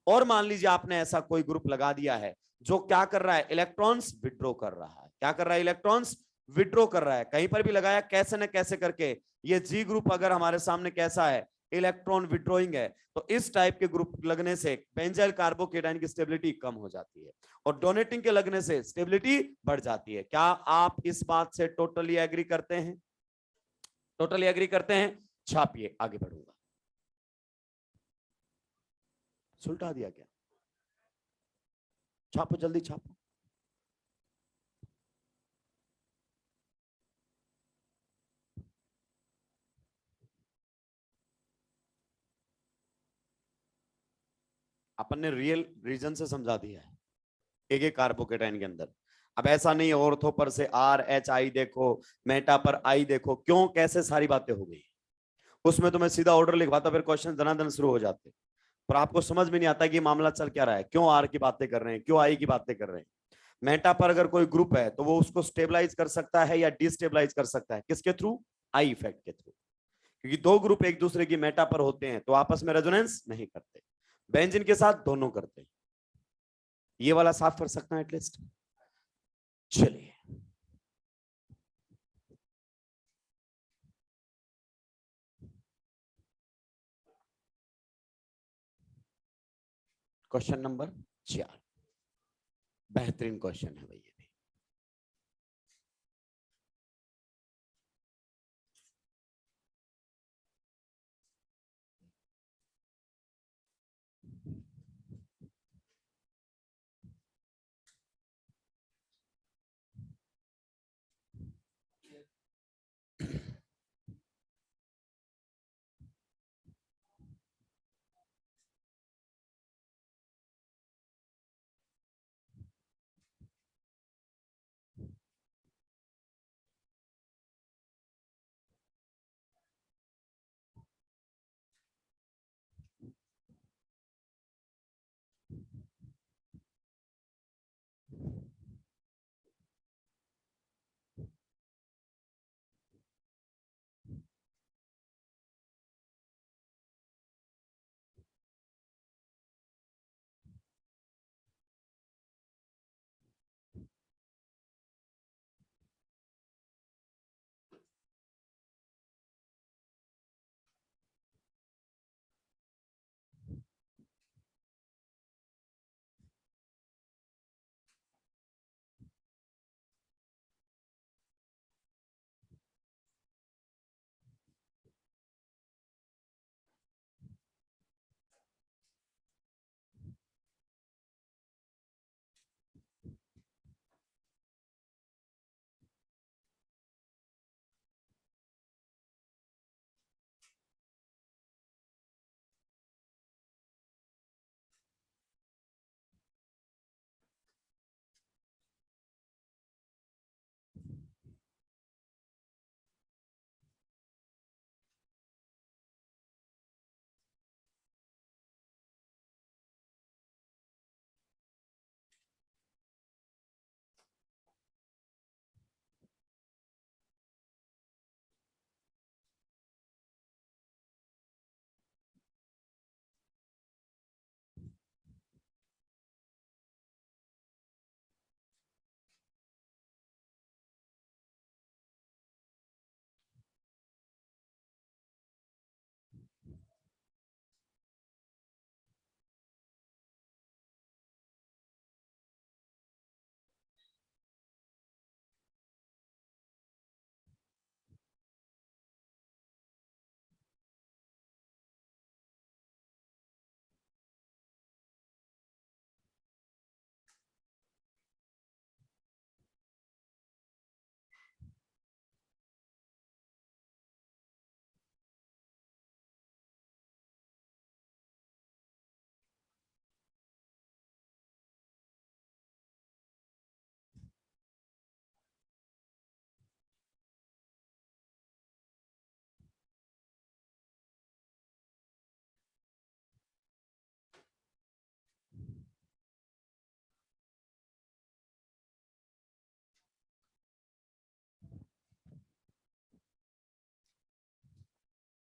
और मान लीजिए आपने ऐसा कोई ग्रुप लगा दिया है जो क्या कर रहा है? इलेक्ट्रॉन्स विड्रॉ कर रहा है। क्या कर रहा है? इलेक्ट्रॉन्स विड्रॉ कर रहा है। कहीं पर भी लगाया कैसे न कैसे करके, ये जी ग्रुप अगर हमारे सामने कैसा है? इलेक्ट्रॉन विड्रॉइंग है। तो इस टाइप के ग्रुप लगने से बेंजाइल कार्बोकेटाइन की स्टेबिलिटी कम हो जाती है, और डोनेटिंग के लगने से स्टेबिलिटी बढ़ जाती है। क्या आप इस बात से टोटली एग्री करते हैं? टोटली एग्री करते हैं? छापिए, आगे बढ़ूंगा। सुलटा दिया क्या? छापो, जल्दी छापो। अपन ने रियल रीजन से समझा दिया है एक एक कार्बोकेटाइन के अंदर। अब ऐसा नहीं ऑर्थो पर से RHI देखो, मेटा पर आई देखो, क्यों कैसे सारी बातें हो गई। उसमें तो मैं सीधा ऑर्डर लिखवाता, फिर क्वेश्चन धनाधन शुरू हो जाते। पर आपको समझ में नहीं आता कि मामला चल क्या रहा है, क्यों आर की बातें कर रहे हैं, क्यों आई की बातें कर रहे हैं। मेटा पर अगर कोई ग्रुप है तो वो उसको स्टेबलाइज कर सकता है या डिस्टेबलाइज कर सकता है, किसके थ्रू? आई इफेक्ट के थ्रू। क्योंकि दो ग्रुप एक दूसरे की मेटा पर होते हैं तो आपस में रेजोनेंस नहीं करते, बेंजीन के साथ दोनों करते हैं। ये वाला साफ कर सकता है एटलीस्ट। चलिए, क्वेश्चन नंबर 4, बेहतरीन क्वेश्चन है भैया।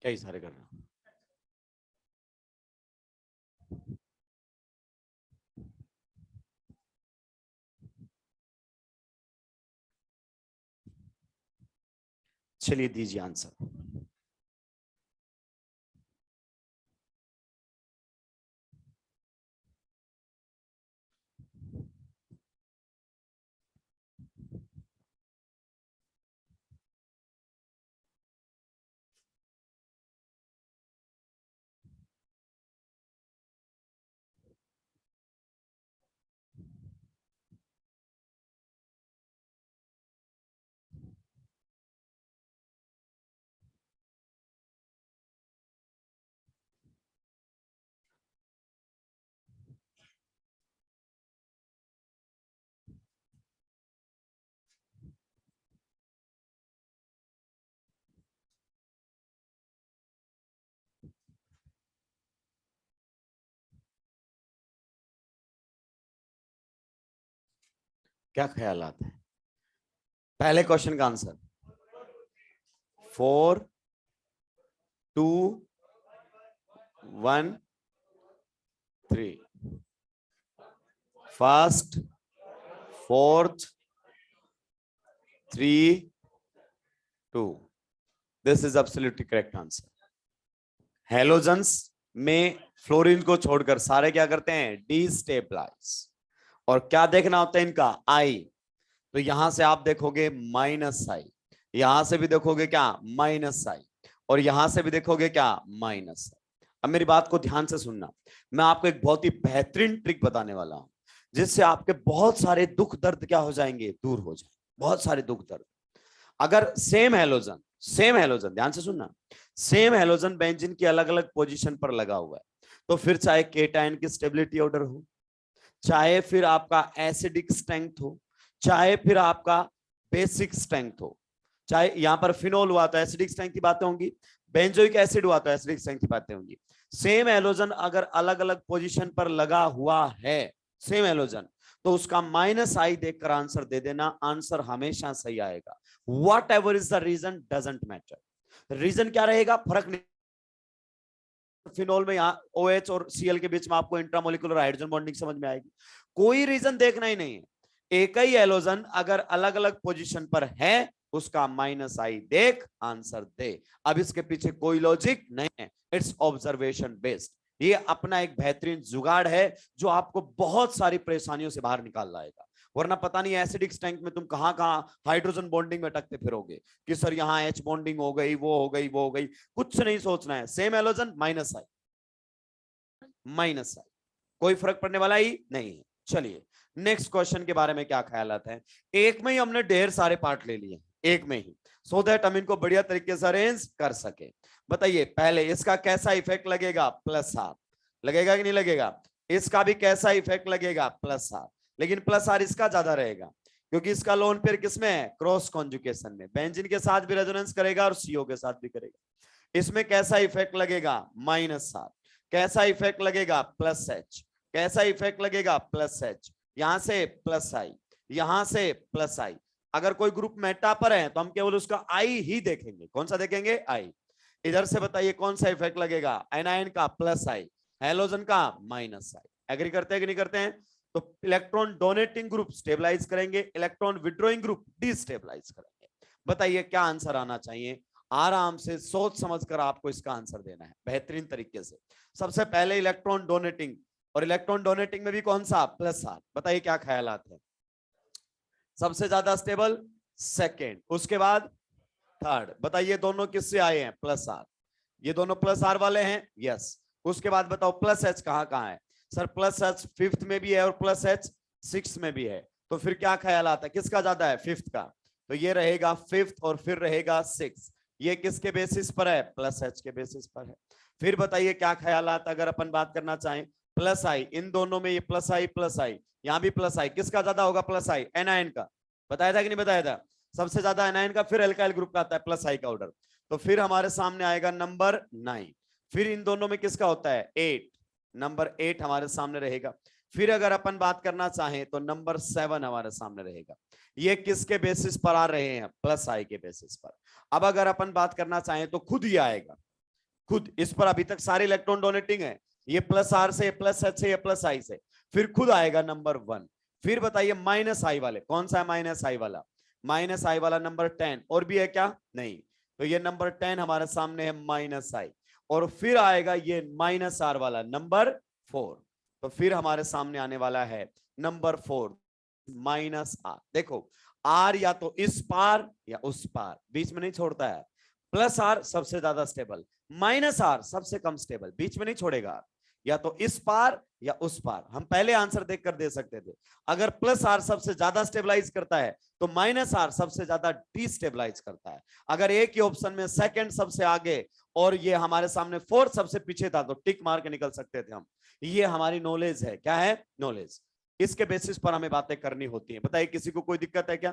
क्या इशारे कर रहे हो? चलिए दीजिए आंसर। क्या ख्यालात है? पहले क्वेश्चन का answer 4 2 1 3, first, fourth, 3 2। This is absolutely correct answer. Halogens में फ्लोरीन को छोड़कर सारे क्या करते हैं? डिस्टेबलाइज। और क्या देखना होता है इनका? आई। तो यहां से आप देखोगे माइनस आई, यहां से भी देखोगे क्या? माइनस आई, और यहां से भी देखोगे क्या? माइनस आई। अब मेरी बात को ध्यान से सुनना, मैं आपको एक बहुत ही बेहतरीन ट्रिक बताने वाला हूं, जिससे आपके बहुत सारे दुख दर्द क्या हो जाएंगे? दूर हो जाएंगे, बहुत सारे दुख दर्द। अगर सेम हेलोजन ध्यान से सुनना, सेम हेलोजन बेंजीन की अलग अलग पोजीशन पर लगा हुआ है, तो फिर चाहे केटायन की स्टेबिलिटी ऑर्डर हो, चाहे फिर आपका एसिडिक स्ट्रेंथ हो, चाहे फिर आपका बेसिक स्ट्रेंथ हो, चाहे यहां पर फिनोल हुआ तो एसिडिक स्ट्रेंथ की बातें होंगी, बेंजोइक एसिड हुआ तो एसिडिक स्ट्रेंथ की बातें होंगी। सेम हेलोजन अगर अलग अलग पोजीशन पर लगा हुआ है, सेम हेलोजन, तो उसका माइनस आई देखकर आंसर दे देना, आंसर हमेशा सही आएगा। Whatever is the reason doesn't matter. Reason क्या रहेगा? फर्क नहीं। फिनोल में यहाँ OH और Cl के बीच में आपको इंट्रामोलिकुलर हाइड्रोजन बॉन्डिंग समझ में आएगी। कोई रीजन देखना ही नहीं है, एक ही हेलोजन अगर अलग अलग पोजीशन पर है, उसका माइनस आई देख आंसर दे। अब इसके पीछे कोई लॉजिक नहीं है, इट्स ऑब्जर्वेशन बेस्ड। ये अपना एक बेहतरीन जुगाड़ है जो आपको बहुत सारी परेशानियों से बाहर निकाल लाएगा। वरना पता नहीं एसिडिक स्ट्रेंथ में तुम कहां कहां हाइड्रोजन बॉन्डिंग में टकते फिरोगे कि सर यहां H बॉन्डिंग हो गई, वो हो गई, वो हो गई। कुछ नहीं सोचना है, सेम हेलोजन माइनस आई, माइनस आई, कोई फर्क पड़ने वाला ही नहीं है। चलिए नेक्स्ट क्वेश्चन के बारे में क्या ख्यालात है? एक में ही हमने ढेर सारे पार्ट ले लिए, एक में ही, सो दैट हम इनको बढ़िया तरीके से अरेंज कर सके। बताइए पहले इसका कैसा इफेक्ट लगेगा? प्लस हाफ लगेगा कि नहीं लगेगा? इसका भी कैसा इफेक्ट लगेगा? Plus half. लेकिन प्लस आर इसका ज्यादा रहेगा, क्योंकि इसका लोन पेयर किसमें है? क्रॉस कॉन्जुगेशन में। बेंजीन के साथ भी रेजोनेंस करेगा और CO के साथ भी करेगा। इसमें कैसा इफेक्ट लगेगा? Minus half. कैसा इफेक्ट लगेगा? Plus H। कैसा इफेक्ट लगेगा? Plus H। यहां से प्लस आई, यहां से प्लस आई। अगर कोई ग्रुप मेटा पर है तो हम केवल उसका आई ही देखेंगे। कौन सा देखेंगे? आई। इधर से बताइए कौन सा इफेक्ट लगेगा? एनायन का प्लस आई, हेलोजन का माइनस आई। एग्री करते हैं कि नहीं करते हैं? तो इलेक्ट्रॉन डोनेटिंग ग्रुप स्टेबलाइज करेंगे, इलेक्ट्रॉन विड्रॉइंग ग्रुप डिस्टेबलाइज करेंगे। बताइए क्या आंसर आना चाहिए? आराम से सोच समझकर आपको इसका आंसर देना है बेहतरीन तरीके से। सबसे पहले इलेक्ट्रॉन डोनेटिंग, और इलेक्ट्रॉन डोनेटिंग में भी कौन सा? Plus R. बताइए क्या ख्यालात है? सबसे ज्यादा स्टेबल सेकेंड, उसके बाद थर्ड। बताइए दोनों किससे आए हैं? Plus R. ये दोनों प्लस आर वाले हैं, यस। उसके बाद बताओ प्लस H कहां कहां है? सर प्लस H फिफ्थ में भी है और प्लस H सिक्स में भी है। तो फिर क्या ख्याल आता है, किसका ज्यादा है? फिफ्थ का। तो ये रहेगा फिफ्थ और फिर रहेगा सिक्स। ये किसके बेसिस पर है? प्लस H के बेसिस पर है। फिर बताइए क्या ख्याल आता, अगर अपन बात करना चाहें प्लस आई, इन दोनों में ये प्लस आई, यहां भी प्लस आई, किसका ज्यादा होगा? प्लस आई, एनायन का। बताया था कि नहीं बताया था? सबसे ज्यादा एनायन का, फिर एल्काइल ग्रुप का आता है प्लस आई का ऑर्डर। तो फिर हमारे सामने आएगा नंबर 9। फिर इन दोनों में किसका होता है? 8, नंबर 8 हमारे सामने रहेगा। फिर अगर अपन बात करना चाहें तो नंबर 7 हमारे सामने रहेगा। ये किसके बेसिस पर आ रहे हैं? प्लस आई के बेसिस पर। अब अगर अपन बात करना चाहें तो खुद ही आएगा, खुद इस पर अभी तक सारे इलेक्ट्रॉन डोनेटिंग है, ये प्लस आर से, प्लस एच से, प्लस आई से, फिर खुद आएगा नंबर 1। फिर बताइए माइनस आई वाले, कौन सा है माइनस आई वाला? माइनस आई वाला नंबर 10, और भी है क्या? नहीं। तो ये नंबर 10 हमारे सामने है माइनस आई, और फिर आएगा ये माइनस आर वाला नंबर 4। तो फिर हमारे सामने आने वाला है नंबर 4 माइनस आर। देखो आर या तो इस पार या उस पार, बीच में नहीं छोड़ता है। प्लस आर सबसे ज्यादा स्टेबल, माइनस आर सबसे कम स्टेबल, बीच में नहीं छोड़ेगा, या तो इस पार या उस पार। हम पहले आंसर देखकर दे सकते थे। अगर प्लस आर सबसे ज्यादा स्टेबलाइज करता है तो माइनस आर सबसे ज्यादा डिस्टेबलाइज करता है। अगर एक ही ऑप्शन में सेकंड सबसे आगे और ये हमारे सामने फोर्थ सबसे पीछे था तो टिक मार के निकल सकते थे हम। ये हमारी नॉलेज है। क्या है? नॉलेज। इसके बेसिस पर हमें बातें करनी होती है। बताइए किसी को कोई दिक्कत है क्या?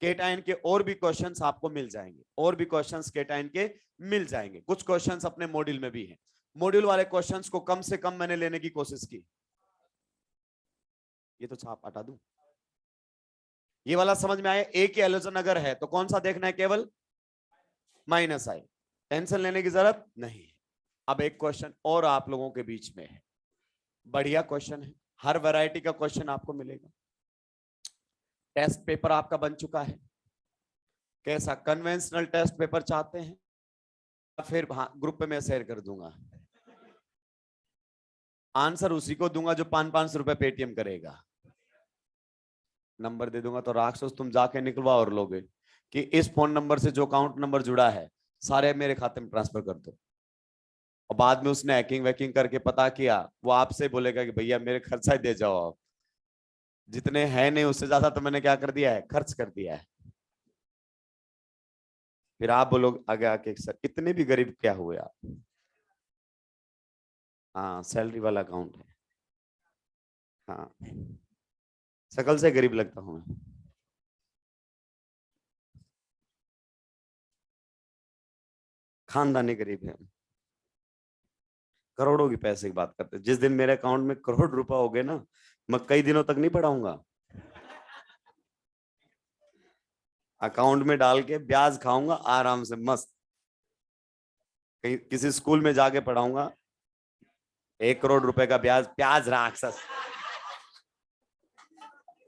केटाइन के और भी क्वेश्चंस आपको मिल जाएंगे, और भी क्वेश्चंस केटाइन के मिल जाएंगे। कुछ क्वेश्चंस अपने मॉड्यूल में भी हैं। मॉड्यूल वाले क्वेश्चंस को कम से कम मैंने लेने की कोशिश की। ये तो छाप हटा दूं। ये वाला समझ में आया? एक ही एलोजन अगर है तो कौन सा देखना है? केवल माइनस आई, टेंशन लेने की जरूरत नहीं है। अब एक क्वेश्चन और आप लोगों के बीच में है, बढ़िया क्वेश्चन है, हर वैरायटी का क्वेश्चन आपको मिलेगा। टेस्ट पेपर आपका बन चुका है। कैसा कन्वेंशनल टेस्ट पेपर चाहते हैं? फिर ग्रुप पे मैं शेयर कर दूंगा, आंसर उसी को दूंगा जो 500 रुपए पेटीएम करेगा। नंबर दे दूंगा तो राक्षस तुम जाके निकलवा और लोगे कि इस फोन नंबर से जो अकाउंट नंबर जुड़ा है सारे मेरे खाते में ट्रांसफर कर दो। और बाद में उसने हैकिंग वैकिंग करके पता किया, वो आपसे बोलेगा कि भैया मेरे खर्चा ही दे जाओ आप, जितने हैं नहीं उससे ज्यादा तो मैंने क्या कर दिया है? खर्च कर दिया है। फिर आप बोलोगे आगे आके सर इतने भी गरीब क्या हुए आप? हाँ सैलरी वाला अकाउंट है। हाँ शकल से गरीब लगता हूं मैं। खानदानी गरीब है, करोड़ों की पैसे की बात करते। जिस दिन मेरे अकाउंट में करोड़ रुपए हो गए ना, मैं कई दिनों तक नहीं पढ़ाऊंगा। अकाउंट में डाल के ब्याज खाऊंगा आराम से मस्त। कहीं किसी स्कूल में जाके पढ़ाऊंगा, 1 करोड़ रुपए का ब्याज, प्याज राक्षस।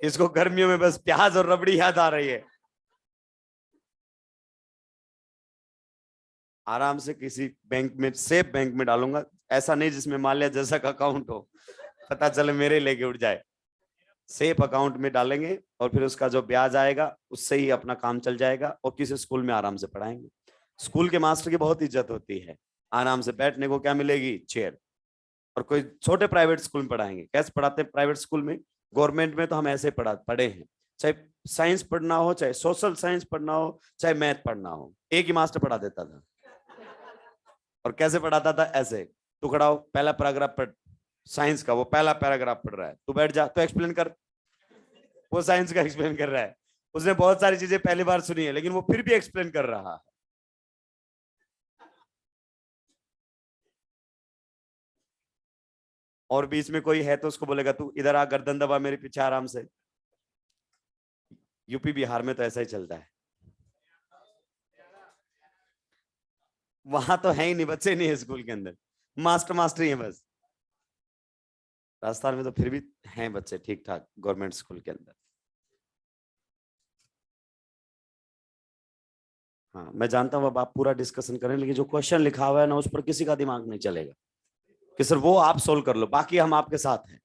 इसको गर्मियों में बस प्याज और रबड़ी याद आ रही है। आराम से किसी बैंक में, सेफ बैंक में डालूंगा, ऐसा नहीं जिसमें माल्या जैसा का अकाउंट हो, पता चले मेरे लेके उठ जाए। सेफ अकाउंट में डालेंगे और फिर उसका जो ब्याज आएगा उससे ही अपना काम चल जाएगा, और किसी स्कूल में आराम से पढ़ाएंगे। स्कूल के मास्टर की बहुत इज्जत होती है। आराम से बैठने को क्या मिलेगी? चेयर। और कोई छोटे प्राइवेट स्कूल में पढ़ाएंगे, कैसे पढ़ाते हैं प्राइवेट स्कूल में? गवर्नमेंट में तो हम ऐसे पढ़े हैं, चाहे साइंस पढ़ना हो, चाहे सोशल साइंस पढ़ना हो, चाहे मैथ पढ़ना हो, एक ही मास्टर पढ़ा देता था। और कैसे पढ़ाता था? ऐसे, तू खड़ा हो, पहला पैराग्राफ पढ़ साइंस का, वो पहला पैराग्राफ पढ़ रहा है, तू बैठ जा, तो एक्सप्लेन कर। वो साइंस का एक्सप्लेन कर रहा है, उसने बहुत सारी चीजें पहली बार सुनी है लेकिन वो फिर भी एक्सप्लेन कर रहा है। और बीच में कोई है तो उसको बोलेगा तू इधर आ, गर्दन दबा मेरे पीछे आराम से। यूपी बिहार में तो ऐसा ही चलता है। वहां तो है ही नहीं, बच्चे नहीं है स्कूल के अंदर, मास्टर ही है बस। राजस्थान में तो फिर भी हैं बच्चे ठीक ठाक गवर्नमेंट स्कूल के अंदर। हाँ मैं जानता हूँ अब आप पूरा डिस्कशन करें, लेकिन जो क्वेश्चन लिखा हुआ है ना उस पर किसी का दिमाग नहीं चलेगा कि सर वो आप सोल्व कर लो, बाकी हम आपके साथ हैं।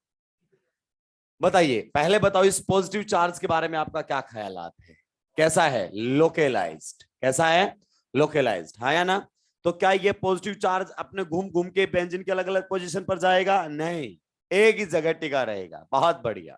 बताइए पहले बताओ इस पॉजिटिव चार्ज के बारे में आपका क्या ख्यालात है? कैसा है? लोकेलाइज्ड। कैसा है? लोकेलाइज्ड, हाँ या ना? तो क्या ये पॉजिटिव चार्ज अपने घूम घूम के बेंजीन के अलग अलग पोजीशन पर जाएगा? नहीं, एक ही जगह टिका रहेगा। बहुत बढ़िया।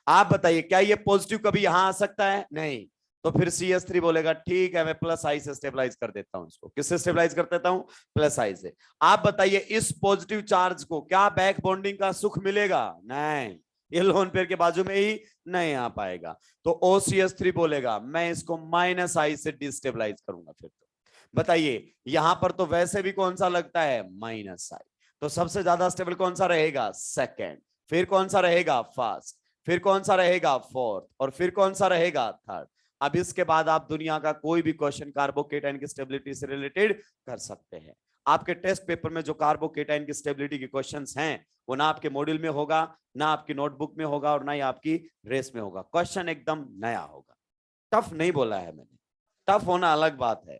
आप बताइए क्या ये पॉजिटिव कभी यहां आ सकता है? नहीं। तो फिर CS3 बोलेगा ठीक है मैं प्लस आई से स्टेबलाइज कर देता हूं इसको। किससे स्टेबलाइज कर देता हूं? प्लस आई से। आप बताइए इस पॉजिटिव चार्ज को क्या बैक बॉन्डिंग का सुख मिलेगा? नहीं, ये लोन पेयर के बाजू में ही नहीं आ पाएगा। तो OCS3 बोलेगा मैं इसको माइनस आई से डिस्टेबलाइज करूंगा। फिर तो बताइए यहां पर तो वैसे भी कौन सा लगता है? माइनस आई। तो सबसे ज्यादा स्टेबल कौन सा रहेगा? सेकेंड। फिर कौन सा रहेगा? फर्स्ट। फिर कौन सा रहेगा? फोर्थ। और फिर कौन सा रहेगा? थर्ड। अब इसके बाद आप दुनिया का कोई भी क्वेश्चन कार्बोकेटाइन की स्टेबिलिटी से रिलेटेड कर सकते हैं। आपके टेस्ट पेपर में जो कार्बोकेटाइन की स्टेबिलिटी के क्वेश्चंस हैं वो ना आपके मॉड्यूल में होगा, ना आपकी नोटबुक में होगा, और ना ही आपकी रेस में होगा। क्वेश्चन एकदम नया होगा। टफ नहीं बोला है मैंने, टफ होना अलग बात है।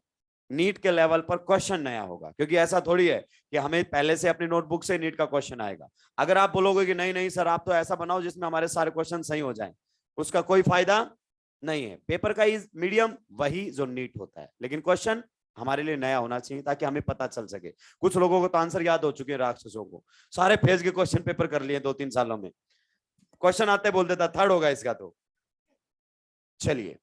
नीट के लेवल पर क्वेश्चन नया होगा, क्योंकि ऐसा थोड़ी है कि हमें पहले से अपनी नोटबुक से नीट का क्वेश्चन आएगा। अगर आप बोलोगे कि नहीं नहीं सर आप तो ऐसा बनाओ जिसमें हमारे सारे क्वेश्चन सही हो जाएं, उसका कोई फायदा नहीं है। पेपर का मीडियम वही जो नीट होता है, लेकिन क्वेश्चन हमारे लिए नया होना चाहिए ताकि हमें पता चल सके। कुछ लोगों को तो आंसर याद हो चुके हैं, राक्षसों को सारे फेज के क्वेश्चन पेपर कर लिए 2-3 सालों में, क्वेश्चन आते बोल देता थर्ड होगा इसका। तो चलिए,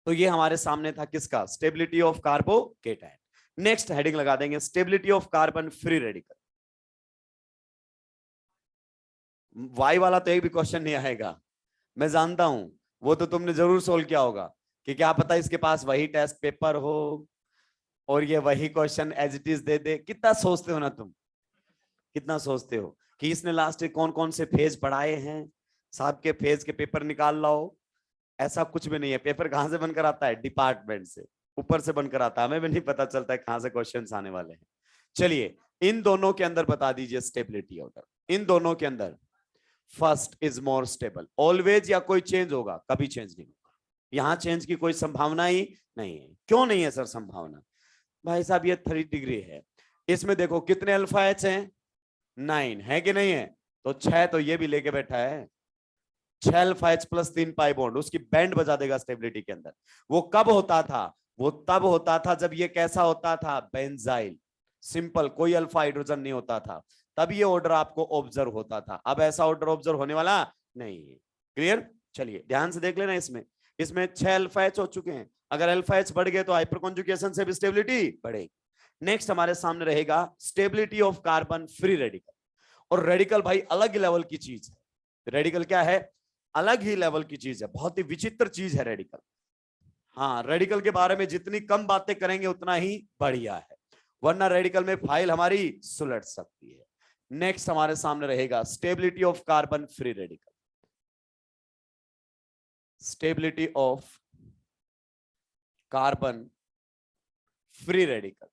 तो ये हमारे सामने था किसका, stability of carbocation. Next heading लगा देंगे stability of carbon free radical. Y वाला तो एक भी क्वेश्चन नहीं आएगा, मैं जानता हूं, वो तो तुमने जरूर सोल्व किया होगा कि क्या पता इसके पास वही टेस्ट पेपर हो और ये वही क्वेश्चन एज इट इज दे दे। कितना सोचते हो ना तुम, कितना सोचते हो कि इसने लास्ट में कौन कौन से फेज पढ़ाए हैं, साहब के फेज के पेपर निकाल लाओ। ऐसा कुछ भी नहीं है। पेपर कहां से बनकर आता है, डिपार्टमेंट से, ऊपर से बनकर आता है, हमें भी नहीं पता चलता है कहां से क्वेश्चंस आने वाले हैं। चलिए, इन दोनों के अंदर बता दीजिए स्टेबिलिटी ऑर्डर। इन दोनों के अंदर first is more stable always, या कोई चेंज होगा, कभी चेंज नहीं होगा। यहां चेंज की कोई संभावना ही नहीं है। क्यों नहीं है सर संभावना? भाई साहब ये 3 डिग्री है, इसमें देखो कितने अल्फा एच हैं, 9 है कि नहीं है, तो 6 तो ये भी लेके बैठा है। 6 alpha H plus 3 pi bond, उसकी बैंड बजा देगा स्टेबिलिटी के अंदर। वो कब होता था, वो तब होता था जब ये कैसा होता था, बेंजाइल, सिंपल, कोई अल्फा हाइड्रोजन नहीं होता था, तब ये ऑर्डर आपको ऑब्जर्व होता था। अब ऐसा ऑर्डर ऑब्जर्व होने वाला नहीं है। क्लियर? चलिए ध्यान से देख लेना, इसमें 6 अल्फा एच हो चुके हैं। अगर अल्फा एच बढ़ गए तो हाइपर कॉन्जुगेशन से भी स्टेबिलिटी बढ़ेगी। नेक्स्ट हमारे सामने रहेगा stability of carbon free radical. और रेडिकल भाई अलग ही लेवल की चीज है। रेडिकल क्या है, अलग ही लेवल की चीज है, बहुत ही विचित्र चीज है रेडिकल। हाँ, रेडिकल के बारे में जितनी कम बातें करेंगे उतना ही बढ़िया है, वरना रेडिकल में फाइल हमारी सुलट सकती है। नेक्स्ट हमारे सामने रहेगा stability of carbon free radical. Stability of carbon free radical,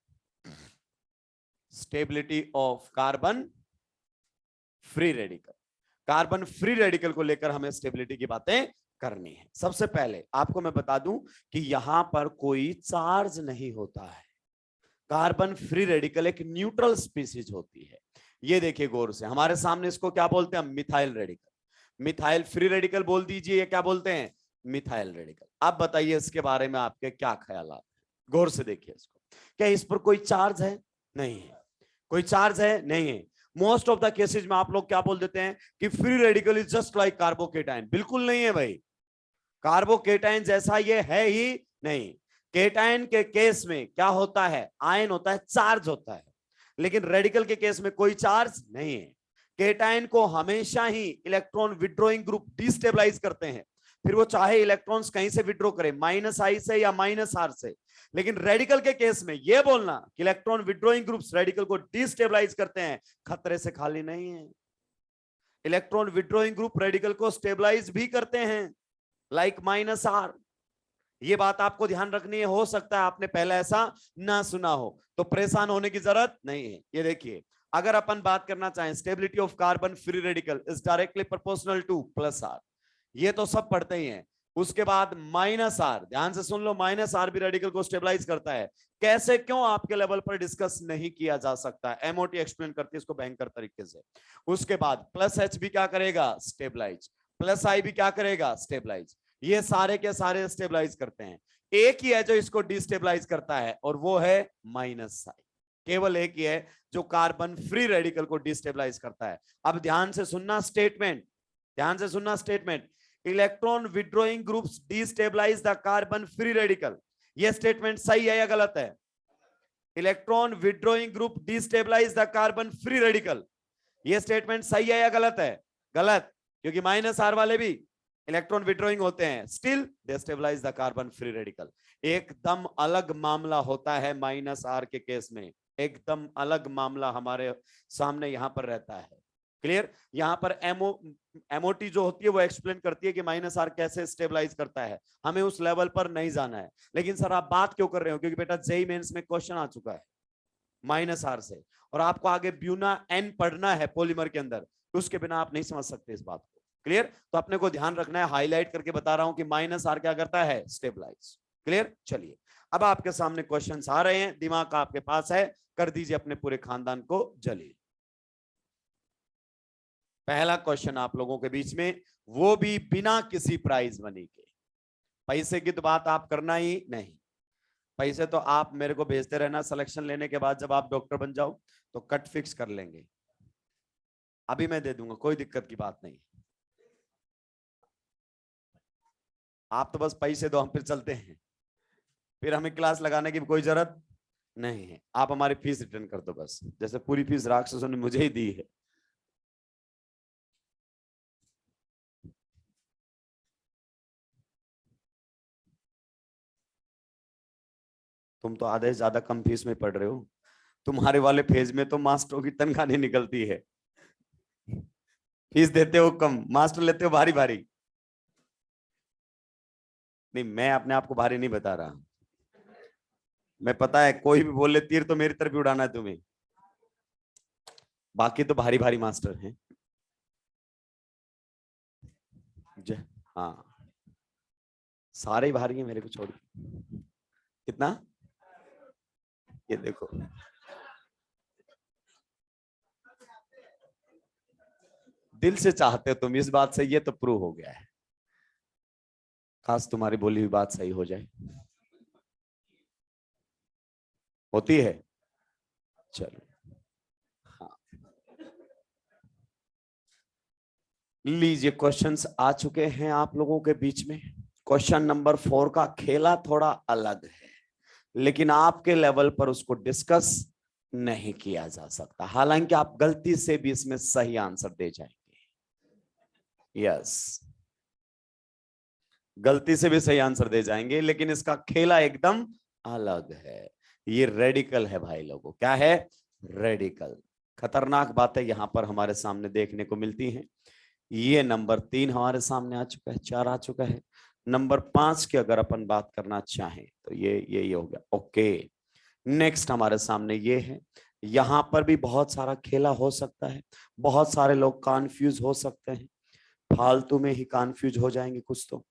stability of carbon free radical. Carbon free radical को लेकर हमें स्टेबिलिटी की बातें करनी है। सबसे पहले आपको मैं बता दूं कि यहां पर कोई चार्ज नहीं होता है। कार्बन फ्री रेडिकल एक न्यूट्रल स्पीसीज होती है। ये देखिए गौर से, हमारे सामने इसको क्या बोलते हैं, methyl radical. Methyl free radical बोल दीजिए, ये क्या बोलते हैं, मिथाइल रेडिकल। आप बताइए इसके बारे में आपके क्या ख्याल है? गौर से देखिए इसको, क्या इस पर कोई चार्ज है? नहीं है। कोई चार्ज है? नहीं है। मोस्ट ऑफ द केसेज में आप लोग क्या बोल देते हैं कि free radical is just like carbocation. बिल्कुल नहीं है भाई, कार्बोकेटाइन जैसा ये है ही नहीं। केटाइन के केस में क्या होता है, आयन होता है, चार्ज होता है, लेकिन रेडिकल के केस में कोई चार्ज नहीं है। केटाइन को हमेशा ही इलेक्ट्रॉन विड्रॉइंग ग्रुप डिस्टेबलाइज करते हैं, फिर वो चाहे इलेक्ट्रॉन्स कहीं से विड्रॉ करे, -I से या -R से। लेकिन रेडिकल के केस में यह बोलना कि इलेक्ट्रॉन विड्रॉइंग ग्रुप्स रेडिकल को डिस्टेबलाइज करते हैं, खतरे से खाली नहीं है। इलेक्ट्रॉन विड्रॉइंग ग्रुप रेडिकल को स्टेबलाइज भी करते हैं, लाइक -R। ये बात आपको ध्यान रखनी है। हो सकता है आपने पहले ऐसा ना सुना हो, तो परेशान होने की जरूरत नहीं है। ये देखिए, अगर अपन बात करना चाहें stability of carbon free radical is directly proportional to +R, ये तो सब पढ़ते ही हैं। उसके बाद -R, ध्यान से सुन लो, -R भी रेडिकल को स्टेबलाइज करता है। कैसे, क्यों, आपके लेवल पर डिस्कस नहीं किया जा सकता। एमओटी एक्सप्लेन करती है इसको भयंकर तरीके से। उसके बाद +H भी क्या करेगा, स्टेबलाइज, +I भी क्या करेगा, स्टेबलाइज। ये सारे के सारे स्टेबलाइज करते हैं। एक ही है जो इसको डिस्टेबलाइज करता है, और वो है -I। केवल एक ही है जो कार्बन फ्री रेडिकल को डिस्टेबलाइज करता है। अब ध्यान से सुनना स्टेटमेंट, ध्यान से सुनना statement, electron withdrawing groups destabilise the carbon free radical. ये स्टेटमेंट सही है या गलत है? Electron withdrawing group destabilise the carbon free radical, ये स्टेटमेंट सही है या गलत है? गलत, क्योंकि -R वाले भी इलेक्ट्रॉन विड्रॉइंग होते हैं, still they stabilize the carbon free radical. एकदम अलग मामला होता है -R के केस में, एकदम अलग मामला हमारे सामने यहां पर रहता है। क्लियर? यहां पर एमओटी जो होती है वो एक्सप्लेन करती है कि -R कैसे स्टेबलाइज करता है, हमें उस लेवल पर नहीं जाना है। लेकिन सर आप बात क्यों कर रहे हो? क्योंकि बेटा जेईई मेंस में क्वेश्चन आ चुका है। -R से। और आपको आगे ब्यूना N पढ़ना है पॉलीमर के अंदर, तो उसके बिना आप नहीं समझ सकते इस बात को। क्लियर? तो अपने को ध्यान रखना है, हाईलाइट करके बता रहा हूं कि -R क्या करता है, स्टेबलाइज। क्लियर? चलिए अब आपके सामने क्वेश्चंस आ रहे हैं, दिमाग आपके पास है, कर दीजिए अपने पूरे खानदान को जलील। पहला क्वेश्चन आप लोगों के बीच में, वो भी बिना किसी प्राइज मनी के। पैसे की तो बात आप करना ही नहीं, पैसे तो आप मेरे को भेजते रहना, सिलेक्शन लेने के बाद जब आप डॉक्टर बन जाओ तो कट फिक्स कर लेंगे, अभी मैं दे दूंगा, कोई दिक्कत की बात नहीं। आप तो बस पैसे दो, हम फिर चलते हैं, फिर हमें क्लास लगाने की कोई जरूरत नहीं है। आप हमारी फीस रिटर्न कर दो बस, जैसे पूरी फीस राक्षसों ने मुझे ही दी है। तुम तो आधे से ज्यादा कम फीस में पढ़ रहे हो, तुम्हारे वाले फेज में तो मास्टरों की तनख्वाह नहीं निकलती है, फीस देते हो कम, मास्टर लेते हो भारी भारी। नहीं, मैं अपने आप को भारी नहीं बता रहा, मैं पता है कोई भी बोले तीर तो मेरी तरफ ही उड़ाना है तुम्हें, बाकी तो भारी भारी मास्टर हैं। हाँ, सारे ही भारी हैं मेरे को छोड़ के। कितना? ये देखो, दिल से चाहते हो तुम इस बात से, ये तो प्रूव हो गया है, खास तुम्हारी बोली हुई बात सही हो जाए। होती है? चलो, हाँ, लीजिए क्वेश्चंस आ चुके हैं आप लोगों के बीच में। क्वेश्चन नंबर 4 का खेला थोड़ा अलग है, लेकिन आपके लेवल पर उसको डिस्कस नहीं किया जा सकता, हालांकि आप गलती से भी इसमें सही आंसर दे जाएंगे। यस, गलती से भी सही आंसर दे जाएंगे, लेकिन इसका खेला एकदम अलग है। ये रेडिकल है भाई लोगों, क्या है? रेडिकल। खतरनाक बातें यहां पर हमारे सामने देखने को मिलती हैं। ये नंबर 3 हमारे सामने आ चुका है, 4 आ चुका है। नंबर 5 की अगर अपन बात करना चाहें तो ये हो गया। ओके, नेक्स्ट हमारे सामने ये है। यहां पर भी बहुत सारा खेला हो सकता है, बहुत सारे लोग कॉन्फ्यूज हो सकते हैं, फालतू में ही कॉन्फ्यूज हो जाएंगे कुछ तो।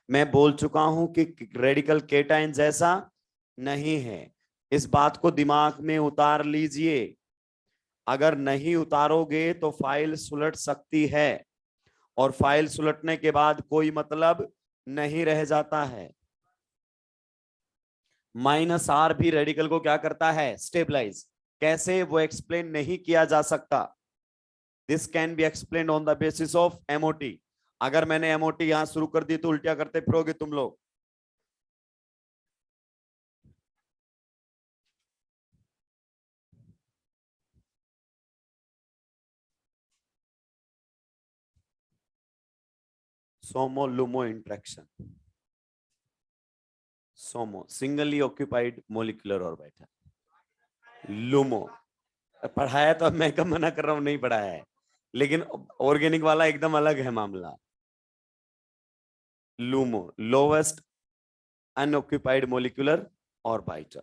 मैं बोल चुका हूं कि रेडिकल केटाइन जैसा नहीं है, इस बात को दिमाग में उतार लीजिए। अगर नहीं उतारोगे तो फाइल सुलट सकती है, और फाइल सुलटने के बाद कोई मतलब नहीं रह जाता है। -R भी रेडिकल को क्या करता है? स्टेबलाइज। कैसे, वो एक्सप्लेन नहीं किया जा सकता। This can be explain on the basis of MOT। अगर मैंने MOT यहां शुरू कर दी तो उल्टिया करते फिरोगे तुम लोग। सोमो लुमो इंट्रैक्शन, सोमो सिंगली ऑक्यूपाइड मोलिकुलर ऑर्बिटल, लुमो पढ़ाया तो मैं कब मना कर रहा हूं, नहीं पढ़ाया है, लेकिन ऑर्गेनिक वाला एकदम अलग है मामला। LUMO lowest unoccupied molecular orbital,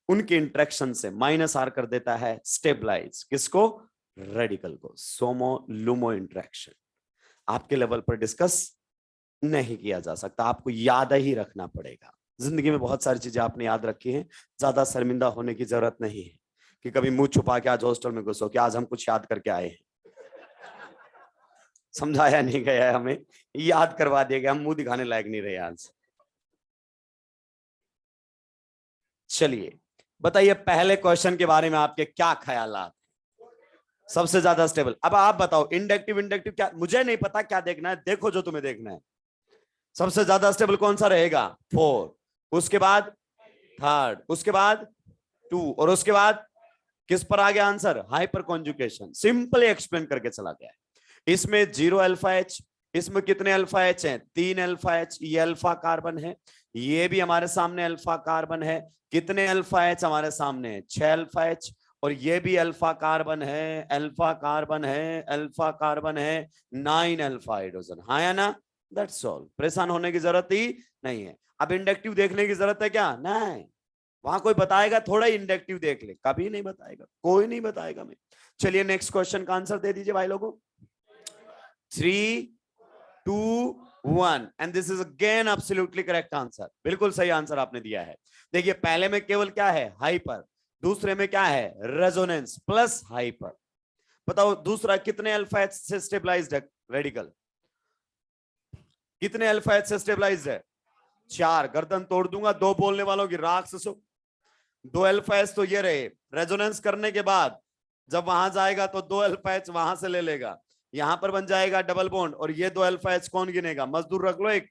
उनके इंट्रैक्शन से -R कर देता है स्टेबलाइज, किसको? रेडिकल को। सोमो लूमो इंट्रैक्शन आपके लेवल पर डिस्कस नहीं किया जा सकता, आपको याद ही रखना पड़ेगा। जिंदगी में बहुत सारी चीजें आपने याद रखी हैं, ज्यादा शर्मिंदा होने की जरूरत नहीं है कि कभी मुंह छुपा के आज हॉस्टल में घुसो कि आज हम कुछ याद करके आए हैं। समझाया नहीं गया है हमें, याद करवा दिया गया, हम मुंह दिखाने लायक नहीं रहे आज। चलिए बताइए, पहले क्वेश्चन के बारे में आपके क्या ख्यालात? सबसे ज्यादा स्टेबल। अब आप बताओ, इंडक्टिव इंडक्टिव क्या, मुझे नहीं पता, क्या देखना है देखो जो तुम्हें देखना है। सबसे ज्यादा स्टेबल कौन सा रहेगा? 4, उसके बाद 3rd, उसके बाद 2, और उसके बाद किस पर आ गया answer? Hyper conjugation. Simply explain करके चला गया है। इसमें 0 अल्फा H, इसमें कितने अल्फा H हैं? 3 अल्फा H, ये अल्फा कार्बन है, ये भी हमारे सामने अल्फा कार्बन है। कितने अल्फा H हमारे सामने? 6 अल्फा H, और ये भी अल्फा कार्बन है, अल्फा कार्बन है, अल्फा कार्बन है, 9 अल्फा हाइड्रोजन। हाँ या ना? दैट्स ऑल, परेशान होने की जरूरत ही नहीं है। अब इंडक्टिव देखने की जरूरत है क्या? नहीं, वहां कोई बताएगा थोड़ा इंडक्टिव देख ले, कभी नहीं बताएगा, कोई नहीं बताएगा। मैं चलिए नेक्स्ट क्वेश्चन का आंसर दे दीजिए भाई लोगों। 3, 2, 1 and this is again absolutely correct answer. बिल्कुल सही आंसर आपने दिया है। देखिए पहले में केवल क्या है, हाइपर, दूसरे में क्या है, रेजोनेंस प्लस हाइपर। बताओ दूसरा कितने अल्फा एच से स्टेबलाइज्ड है रेडिकल, कितने अल्फा एच से स्टेबलाइज्ड है? 4। गर्दन तोड़ दूंगा दो बोलने वालों की, राक्षसों। 2 अल्फा एच तो ये रहे, रेजोनेंस करने के बाद जब वहां जाएगा तो 2 अल्फा एच वहां से ले लेगा, यहां पर बन जाएगा डबल बॉन्ड, और ये 2 अल्फा एच कौन गिनेगा, मजदूर रख लो एक।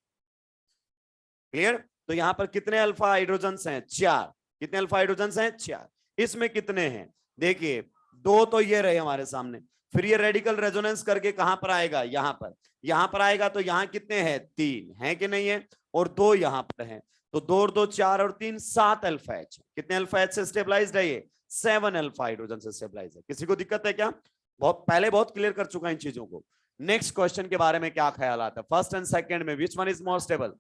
क्लियर? तो यहां पर कितने अल्फा हाइड्रोजन्स हैं? 4। कितने अल्फा हाइड्रोजन्स हैं? 4। इसमें कितने हैं? देखिए 2 तो ये रहे हमारे सामने, फिर ये रेडिकल रेजोनेंस करके कहां पर आएगा, यहां पर आएगा, तो यहां कितने हैं? 3 है कि नहीं है, और 2 यहां पर हैं, तो 2 और 2 4 और 3 7 अल्फा एच। कितने अल्फा एच से स्टेबलाइज्ड है ये? 7 अल्फा हाइड्रोजन से स्टेबलाइज्ड है। किसी को दिक्कत है क्या? बहुत पहले बहुत क्लियर कर चुका इन चीजों को। नेक्स्ट क्वेश्चन के बारे में क्या ख्याल आता है, फर्स्ट एंड सेकंड में विच one is more stable?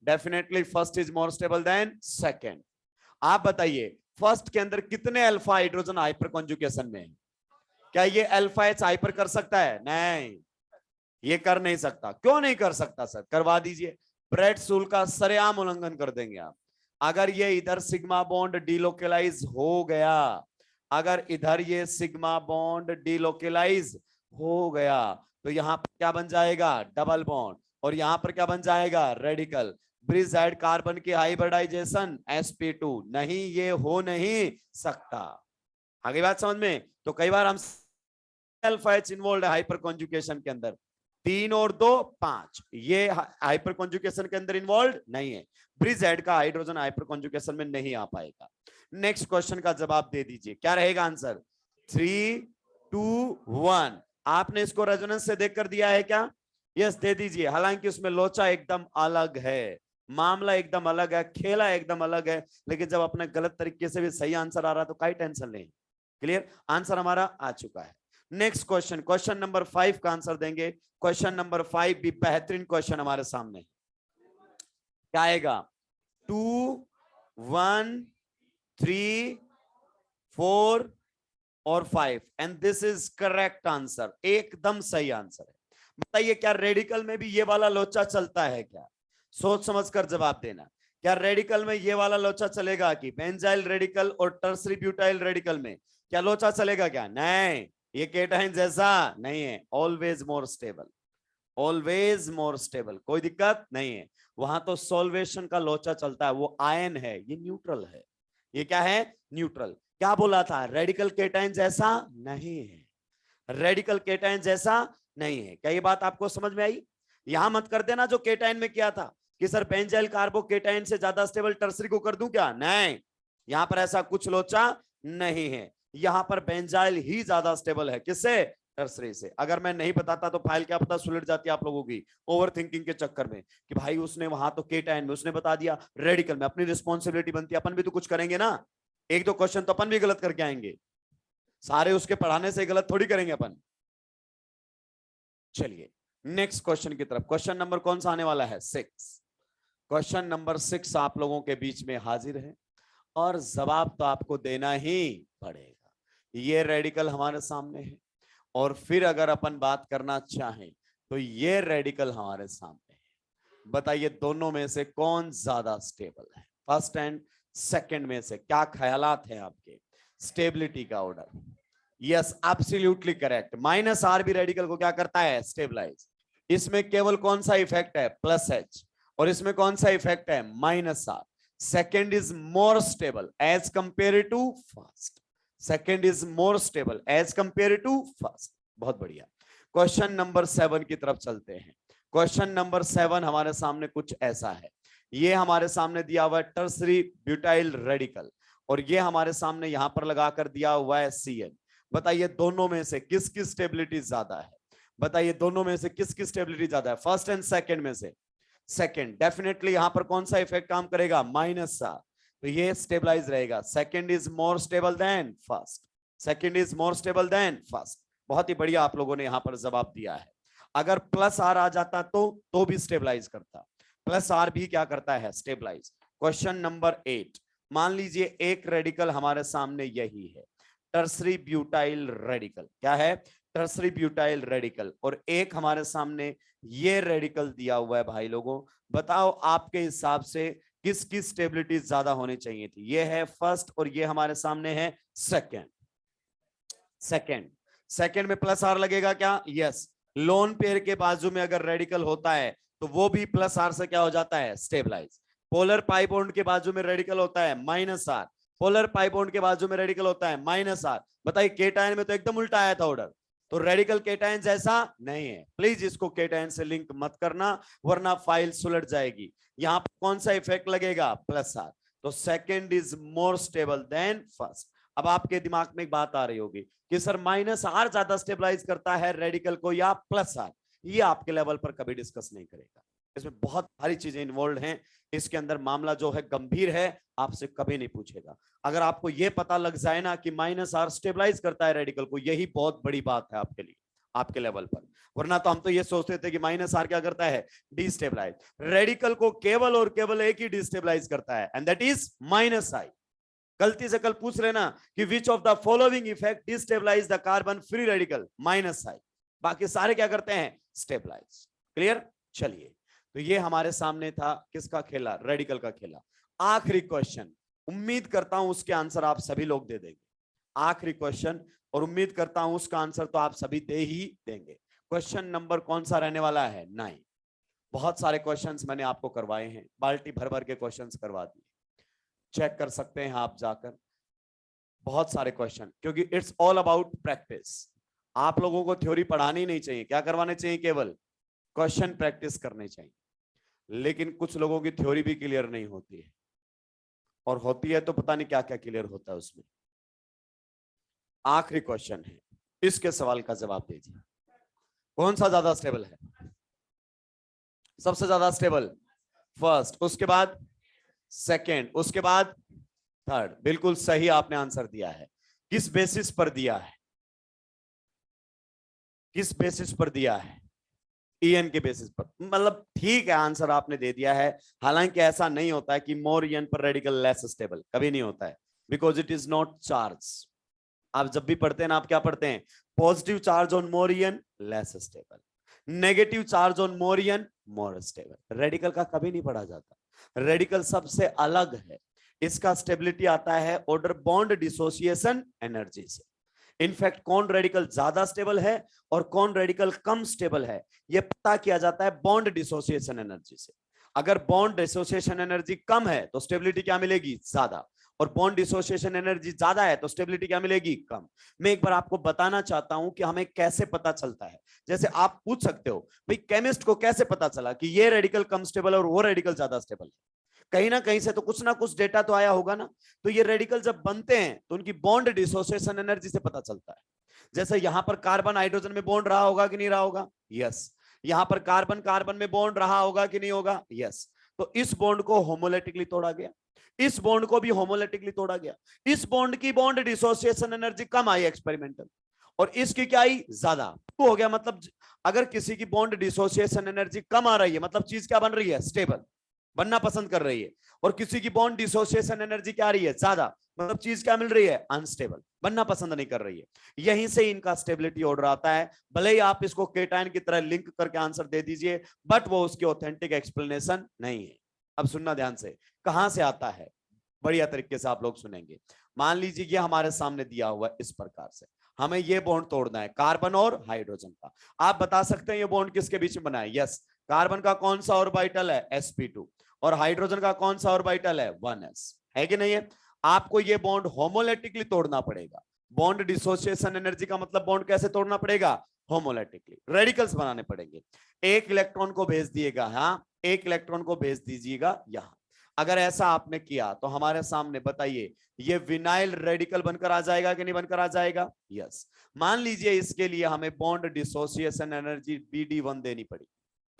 Definitely first is more stable then second. आप बताइए फर्स्ट के अंदर कितने अल्फा हाइड्रोजन हाइपर कॉन्जुगेशन में है? क्या ये अल्फा एच हाइपर कर सकता है? नहीं, ये कर नहीं सकता। क्यों नहीं कर सकता सर? करवा दीजिए, ब्रेड रूल का सरेआम उल्लंघन कर देंगे आप। अगर ये इधर सिग्मा बॉन्ड डिलोकेलाइज हो गया, अगर इधर ये सिग्मा बॉन्ड डिलोकेलाइज हो गया, तो यहां पर क्या बन जाएगा, डबल बॉन्ड, और यहां पर क्या बन जाएगा, रेडिकल। ब्रिजाइड कार्बन की हाइब्रिडाइजेशन sp2, नहीं ये हो नहीं सकता। आगे बात समझ में? तो कई बार हम अल्फा एच इन्वॉल्व है हाइपर कॉन्जुगेशन के अंदर, 3 और 2 5, ये हाइपर कॉन्जुगेशन के अंदर इन्वॉल्व नहीं है। ब्रिजाइड का हाइड्रोजन हाइपर कॉन्जुगेशन में नहीं आ पाएगा। नेक्स्ट क्वेश्चन का जवाब दे दीजिए, क्या रहेगा आंसर? 3, 2, 1। आपने इसको रेजोनेंस से देखकर दिया है क्या? यस दे दीजिए। हालांकि उसमें लोचा एकदम अलग है, मामला एकदम अलग है, खेला एकदम अलग है, लेकिन जब अपने गलत तरीके से भी सही आंसर आ रहा है तो कोई टेंशन नहीं। क्लियर? आंसर हमारा आ चुका है। नेक्स्ट क्वेश्चन, क्वेश्चन नंबर 5 का आंसर देंगे। क्वेश्चन नंबर 5 भी बेहतरीन क्वेश्चन हमारे सामने। क्या आएगा? 2, 1, 3, 4 और 5 and this is correct answer, एकदम सही आंसर है। बताइए क्या रेडिकल में भी ये वाला लोचा चलता है क्या? सोच समझकर जवाब देना। क्या रेडिकल में ये वाला लोचा चलेगा कि बेंजाइल रेडिकल और टर्सरी ब्यूटाइल रेडिकल में क्या लोचा चलेगा क्या? नहीं, ये केटाइन जैसा नहीं है, always more stable, always more stable, कोई दिक्कत नहीं है। वहां तो सॉल्वेशन का लोचा चलता है, वो आयन है, ये न्यूट्रल है। ये क्या है? न्यूट्रल। क्या बोला था? रेडिकल केटाइन जैसा नहीं है, रेडिकल केटाइन जैसा नहीं है। क्या ये बात आपको समझ में आई? यहां मत कर देना जो केटाइन में किया था कि सर बेंजाइल कार्बोकेटाइन से ज्यादा स्टेबल टर्सरी को कर दूं क्या? नहीं, यहां पर ऐसा कुछ लोचा नहीं है। यहां पर बेंजाइल ही ज्यादा स्टेबल है, किससे? टर्सरी से। अगर मैं नहीं बताता तो फाइल क्या पता सुलट जाती आप लोगों की ओवर थिंकिंग के चक्कर में कि भाई उसने वहां तो केटाइन में उसने बता दिया, रेडिकल में। अपनी रिस्पॉन्सिबिलिटी बनती है, अपन भी तो कुछ करेंगे ना। एक दो क्वेश्चन तो अपन भी गलत करके आएंगे, सारे उसके पढ़ाने से गलत थोड़ी करेंगे अपन। चलिए नेक्स्ट क्वेश्चन की तरफ। क्वेश्चन नंबर कौन सा आने वाला है? 6। क्वेश्चन नंबर 6 आप लोगों के बीच में हाजिर है और जवाब तो आपको देना ही पड़ेगा। ये रेडिकल हमारे सामने है और फिर अगर अपन बात करना चाहें तो ये रेडिकल हमारे सामने है। बताइए दोनों में से कौन ज्यादा स्टेबल है? फर्स्ट एंड सेकंड में से क्या ख्यालात हैं आपके स्टेबिलिटी का order? Yes absolutely correct. Minus R भी रेडिकल को क्या करता है? स्टेबलाइज। इसमें केवल कौन सा इफेक्ट है? Plus H. और इसमें कौन सा इफेक्ट है? Minus R. Second is more stable as compare to first. Second is more stable as compare to first. बहुत बढ़िया। क्वेश्चन नंबर 7 की तरफ चलते हैं। क्वेश्चन नंबर 7 हमारे सामने कुछ ऐसा है। ये हमारे सामने दिया हुआ है टर्सरी ब्यूटाइल रेडिकल और ये हमारे सामने यहां पर लगाकर दिया हुआ है Cl। बताइए दोनों में से किसकी स्टेबिलिटी ज्यादा है? बताइए दोनों में से किसकी स्टेबिलिटी ज्यादा है? फर्स्ट एंड सेकंड में से सेकंड। डेफिनेटली यहां पर कौन सा इफेक्ट काम करेगा? Minus R. तो ये स्टेबलाइज रहेगा। Second is more stable than first. Second is more stable than first. बहुत ही बढ़िया आप लोगों ने यहां पर जवाब दिया है। अगर प्लस आर आ जाता तो भी स्टेबलाइज करता। प्लस आर भी क्या करता है? स्टेबलाइज। Question number 8। मान लीजिए एक रेडिकल हमारे सामने यही है, टर्सरी ब्यूटाइल रेडिकल। क्या है? Tertiary butyl radical. और एक हमारे सामने ये रेडिकल दिया हुआ है भाई लोगों। बताओ आपके हिसाब से किसकी स्टेबिलिटी ज्यादा होनी चाहिए थी? ये है फर्स्ट और ये हमारे सामने है सेकंड। सेकंड में प्लस आर लगेगा क्या? यस। लोन पेयर के बाजू में अगर रेडिकल होता है तो वो भी प्लस आर से क्या हो जाता है? स्टेबलाइज। पोलर पाई बॉन्ड के बाजू में रेडिकल होता है minus R, polar pi bond के बाजू में रेडिकल होता है माइनस आर। बताइए केटायन में तो एकदम उल्टा आया था ऑर्डर, तो रेडिकल केटायन जैसा नहीं है। प्लीज इसको केटायन से लिंक मत करना वरना फाइल सुलट जाएगी। यहां पर कौन सा इफेक्ट लगेगा? Plus R. तो second is more stable than first. अब आपके दिमाग में एक बात आ रही होगी कि सर माइनस आर ज्यादा स्टेबलाइज करता है रेडिकल को या प्लस आर? ये आपके लेवल पर कभी डिस्कस नहीं करेगा, इसमें बहुत सारी चीजें इन्वॉल्व हैं। इसके अंदर मामला जो है गंभीर है, आपसे कभी नहीं पूछेगा। अगर आपको यह पता लग जाए ना कि माइनस आर स्टेबलाइज करता है रेडिकल को, यही बहुत बड़ी बात है आपके लिए, आपके लेवल पर। वरना तो हम तो ये सोचते थे कि माइनस आर क्या करता है? डिस्टेबलाइज। रेडिकल को केवल और केवल एक ही डिस्टेबलाइज करता है and that is minus I. गलती से कल पूछ लेना कि which of the following effect destabilize the carbon free radical? Minus I. बाकी सारे क्या करते हैं? स्टेबलाइज। क्लियर? चलिए, तो ये हमारे सामने था किसका खेला? रेडिकल का खेला। आखिरी क्वेश्चन, उम्मीद करता हूं उसके आंसर आप सभी लोग दे देंगे। आखिरी क्वेश्चन, और उम्मीद करता हूं उसका आंसर तो आप सभी दे ही देंगे। क्वेश्चन नंबर कौन सा रहने वाला है? 9। बहुत सारे क्वेश्चंस मैंने आपको करवाए हैं, बाल्टी भर भर के क्वेश्चंस करवा दिए, चेक कर सकते हैं आप जाकर। बहुत सारे क्वेश्चन, क्योंकि इट्स ऑल अबाउट प्रैक्टिस। आप लोगों को थ्योरी पढ़ानी नहीं चाहिए, क्या करवाने चाहिए? केवल क्वेश्चन प्रैक्टिस करने चाहिए। लेकिन कुछ लोगों की थ्योरी भी क्लियर नहीं होती है, और होती है तो पता नहीं क्या क्या क्लियर होता है उसमें। आखिरी क्वेश्चन है, इसके सवाल का जवाब दीजिए। कौन सा ज्यादा स्टेबल है? सबसे ज्यादा स्टेबल फर्स्ट, उसके बाद सेकेंड, उसके बाद थर्ड। बिल्कुल सही आपने आंसर दिया है। किस बेसिस पर दिया है? किस बेसिस पर दिया है? ईएन के बेसिस पर। मतलब ठीक है, आंसर आपने दे दिया है। हालांकि ऐसा नहीं होता है कि मोर ईएन पर रेडिकल लेस स्टेबल, कभी नहीं होता है, because it is not charge. आप जब भी पढ़ते हैं ना, आप क्या पढ़ते हैं? Positive charge on more EN less stable, negative charge on more EN more stable. Radical का कभी नहीं पढ़ा जाता। रेडिकल सबसे अलग है, इसका स्टेबिलिटी आता है ऑर्डर बॉन्ड डिसोसिएशन एनर्जी से। इनफैक्ट कौन रेडिकल ज्यादा स्टेबल है और कौन रेडिकल कम स्टेबल है, यह पता किया जाता है बॉन्ड डिसोसिएशन एनर्जी से। अगर बॉन्ड डिसोसिएशन एनर्जी कम है तो स्टेबिलिटी क्या मिलेगी? ज्यादा। और बॉन्ड डिसोसिएशन एनर्जी ज्यादा है तो स्टेबिलिटी क्या मिलेगी? कम। मैं एक बार आपको बताना चाहता हूं कि हमें कैसे पता चलता है। जैसे आप पूछ सकते हो, भाई केमिस्ट को कैसे पता चला कि ये रेडिकल कम स्टेबल है और वो रेडिकल ज्यादा स्टेबल है? कहीं ना कहीं से तो कुछ ना कुछ डेटा तो आया होगा ना। तो ये रेडिकल जब बनते हैं तो उनकी बॉन्ड डिसोसिएशन एनर्जी से पता चलता है। जैसे यहां पर कार्बन हाइड्रोजन में बॉन्ड रहा होगा कि नहीं रहा होगा? यस। यहां पर कार्बन कार्बन में बॉन्ड रहा होगा कि नहीं होगा? यस। तो इस बॉन्ड को होमोलेटिकली तोड़ा गया, इस बॉन्ड को भी होमोलेटिकली तोड़ा गया। इस बॉन्ड की बॉन्ड डिसोसिएशन एनर्जी कम आई एक्सपेरिमेंटल, और इसकी क्या आई? ज्यादा। तो हो गया मतलब अगर किसी की बॉन्ड डिसोसिएशन एनर्जी कम आ रही है मतलब चीज क्या बन रही है? स्टेबल, बनना पसंद कर रही है। और किसी की बॉन्ड डिसोसिएशन एनर्जी क्या आ रही है? ज्यादा, मतलब चीज क्या मिल रही है? अनस्टेबल, बनना पसंद नहीं कर रही है। यहीं से इनका स्टेबिलिटी ऑर्डर आता है। भले ही आप इसको केटायन की तरह लिंक करके आंसर दे दीजिए, बट वो उसकी ऑथेंटिक एक्सप्लेनेशन नहीं है। अब सुनना ध्यान से, कहां से आता है बढ़िया तरीके से आप लोग सुनेंगे। मान लीजिए ये हमारे सामने दिया हुआ है इस प्रकार से, हमें ये बॉन्ड तोड़ना है कार्बन और हाइड्रोजन का। आप बता सकते हैं ये बॉन्ड किसके बीच में बना है? यस, कार्बन का कौन सा ऑर्बिटल है? sp2। और हाइड्रोजन का कौन सा ऑर्बिटल है? 1s, है कि नहीं है? आपको ये बॉन्ड होमोलेटिकली तोड़ना पड़ेगा। बॉन्ड डिसोसिएशन एनर्जी का मतलब बॉन्ड कैसे तोड़ना पड़ेगा? होमोलेटिकली। रेडिकल्स बनाने पड़ेंगे। एक इलेक्ट्रॉन को भेज दिएगा, हाँ एक इलेक्ट्रॉन को भेज दीजिएगा यहां। अगर ऐसा आपने किया तो हमारे सामने बताइए ये विनाइल रेडिकल बनकर आ जाएगा कि नहीं बनकर आ जाएगा? यस। मान लीजिए इसके लिए हमें बॉन्ड डिसोसिएशन एनर्जी BD1 देनी पड़ी।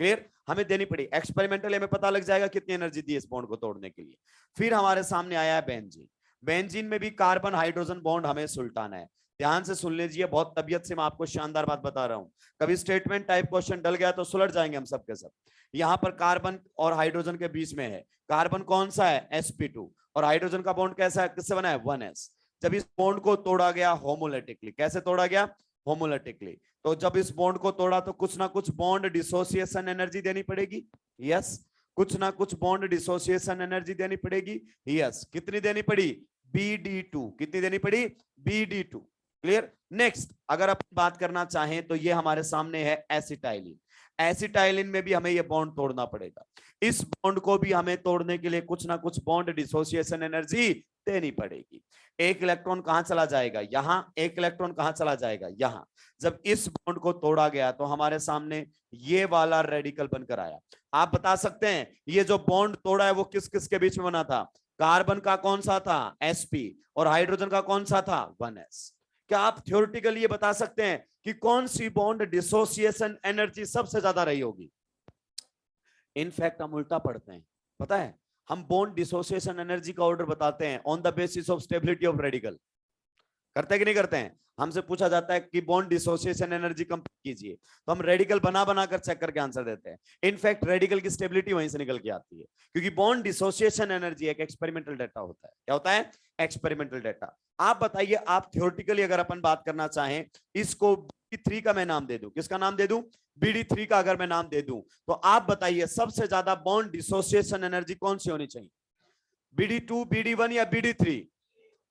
क्लियर? हमें देनी पड़ी। एक्सपेरिमेंटल हमें पता लग जाएगा कितनी एनर्जी दी इस बॉन्ड को तोड़ने के लिए। फिर हमारे सामने आया है बेंजीन। बेंजीन में भी कार्बन हाइड्रोजन बॉन्ड हमें सुलटाना है। ध्यान से सुन लीजिए, बहुत तबीयत से मैं आपको शानदार बात बता रहा हूं। कभी स्टेटमेंट टाइप क्वेश्चन डल गया तो सुलझ जाएंगे हम सब के सब। यहाँ पर कार्बन और हाइड्रोजन के बीच में है, कार्बन कौन सा है, sp2, और हाइड्रोजन का बॉन्ड कैसा है, किससे बना है, 1s। जब इस बॉन्ड को तोड़ा गया होमोलेटिकली, कैसे तोड़ा गया, होमोलेटिकली, तो जब इस बॉन्ड को तोड़ा तो कुछ ना कुछ बॉन्ड डिसोसिएशन एनर्जी देनी पड़ेगी, यस, कुछ ना कुछ बॉन्ड डिसोसिएशन एनर्जी देनी पड़ेगी, यस। कितनी देनी पड़ी, BD2, कितनी देनी पड़ी, BD2। क्लियर। नेक्स्ट अगर अपन बात करना चाहें तो ये हमारे सामने है एसिटाइलिन। एसिटाइलिन में भी हमें ये बॉन्ड तोड़ना पड़ेगा। इस बॉन्ड को भी हमें तोड़ने के लिए कुछ ना कुछ बॉन्ड डिसोसिएशन एनर्जी देनी पड़ेगी। एक इलेक्ट्रॉन कहां चला जाएगा, यहां, एक इलेक्ट्रॉन कहां चला जाएगा, यहां। जब इस बॉन्ड को तोड़ा गया तो हमारे सामने ये वाला रेडिकल बनकर आया। आप बता सकते हैं ये जो बॉन्ड तोड़ा है वो किस किस के बीच में बना था, कार्बन का कौन सा था, sp, और हाइड्रोजन का कौन सा था, 1s। क्या आप थ्योरेटिकली ये बता सकते हैं कि कौन सी बॉन्ड डिसोसिएशन एनर्जी सबसे ज्यादा रही होगी? इनफैक्ट हम उल्टा पढ़ते हैं, पता है, हम बॉन्ड डिसोसिएशन एनर्जी का ऑर्डर बताते हैं on the basis of stability of radical. करते हैं कि नहीं करते हैं? हमसे पूछा जाता है कि बॉन्ड डिसोसिएशन एनर्जी कंप्यूट कीजिए, तो हम रेडिकल बना बना कर चेक करके आंसर देते हैं। इनफैक्ट रेडिकल की स्टेबिलिटी वहीं से निकल के आती है, क्योंकि बॉन्ड डिसोसिएशन एनर्जी एक एक्सपेरिमेंटल डेटा होता है। क्या होता है, एक्सपेरिमेंटल डेटा। आप बताइए, आप थ्योरेटिकली अगर अपन बात करना चाहें, इसको BD3 का मैं नाम दे दूं, किसका नाम दे दूं, BD3 का अगर मैं नाम दे दूं, तो आप बताइए सबसे ज्यादा बॉन्ड डिसोसिएशन एनर्जी कौन सी होनी चाहिए, BD2, BD1 या BD3?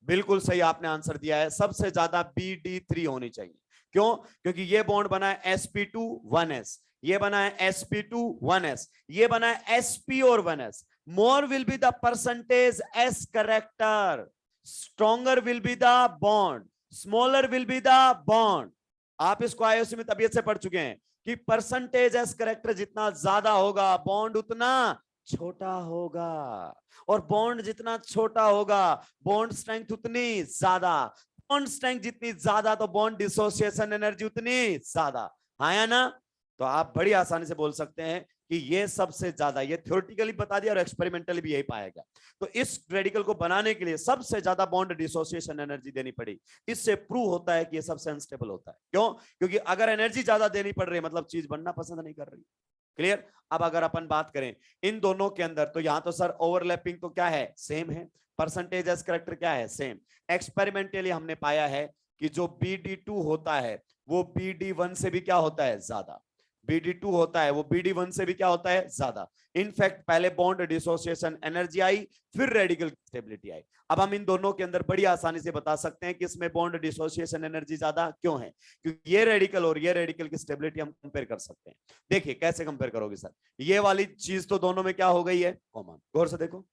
बिल्कुल सही आपने आंसर दिया है, सबसे ज्यादा BD3 होनी चाहिए। क्यों? क्योंकि ये बॉन्ड बना है sp2 1s, ये बना है sp2 1s, ये बना है sp और 1s। More will be the percentage s character, stronger will be the bond, smaller will be the bond. आप इसको आईओसी में तबीयत से पढ़ चुके हैं कि परसेंटेज s करेक्टर जितना ज्यादा होगा बॉन्ड उतना छोटा होगा, और बॉन्ड जितना छोटा होगा बॉन्ड स्ट्रेंथ उतनी ज्यादा, बॉन्ड स्ट्रेंथ जितनी ज्यादा तो बॉन्ड डिसोसिएशन एनर्जी उतनी ज्यादा। हाँ या ना? तो आप बड़ी आसानी से बोल सकते हैं कि ये सबसे ज्यादा, ये थ्योरेटिकली बता दिया और एक्सपेरिमेंटली भी यही पाएगा। तो इस रेडिकल को बनाने के लिए सबसे ज्यादा बॉन्ड डिसोसिएशन एनर्जी देनी पड़ी। इससे प्रूव होता है कि ये सबसे अनस्टेबल होता है। क्यों? क्योंकि अगर एनर्जी ज्यादा देनी पड़ रही है मतलब चीज बनना पसंद नहीं कर रही। क्लियर। अब अगर अपन बात करें इन दोनों के अंदर, तो यहां तो सर ओवरलैपिंग तो क्या है, सेम है, परसेंटेज एस करेक्टर क्या है, सेम। एक्सपेरिमेंटली हमने पाया है कि जो BD2 होता है वो BD1 से भी क्या होता है, ज्यादा। BD2 होता है वो BD1 से भी क्या होता है, ज्यादा। इनफैक्ट पहले बॉन्ड डिसोसिएशन एनर्जी आई, फिर रेडिकल स्टेबिलिटी आई। अब हम इन दोनों के अंदर बड़ी आसानी से बता सकते हैं कि इसमें बॉन्ड डिसोसिएशन एनर्जी ज्यादा क्यों है, क्योंकि ये रेडिकल और ये रेडिकल की स्टेबिलिटी हम कंपेयर कर सकते हैं। देखिए कैसे कंपेयर करोगे सर, ये वाली चीज तो दोनों में क्या हो गई है, कॉमन। गौर से देखो,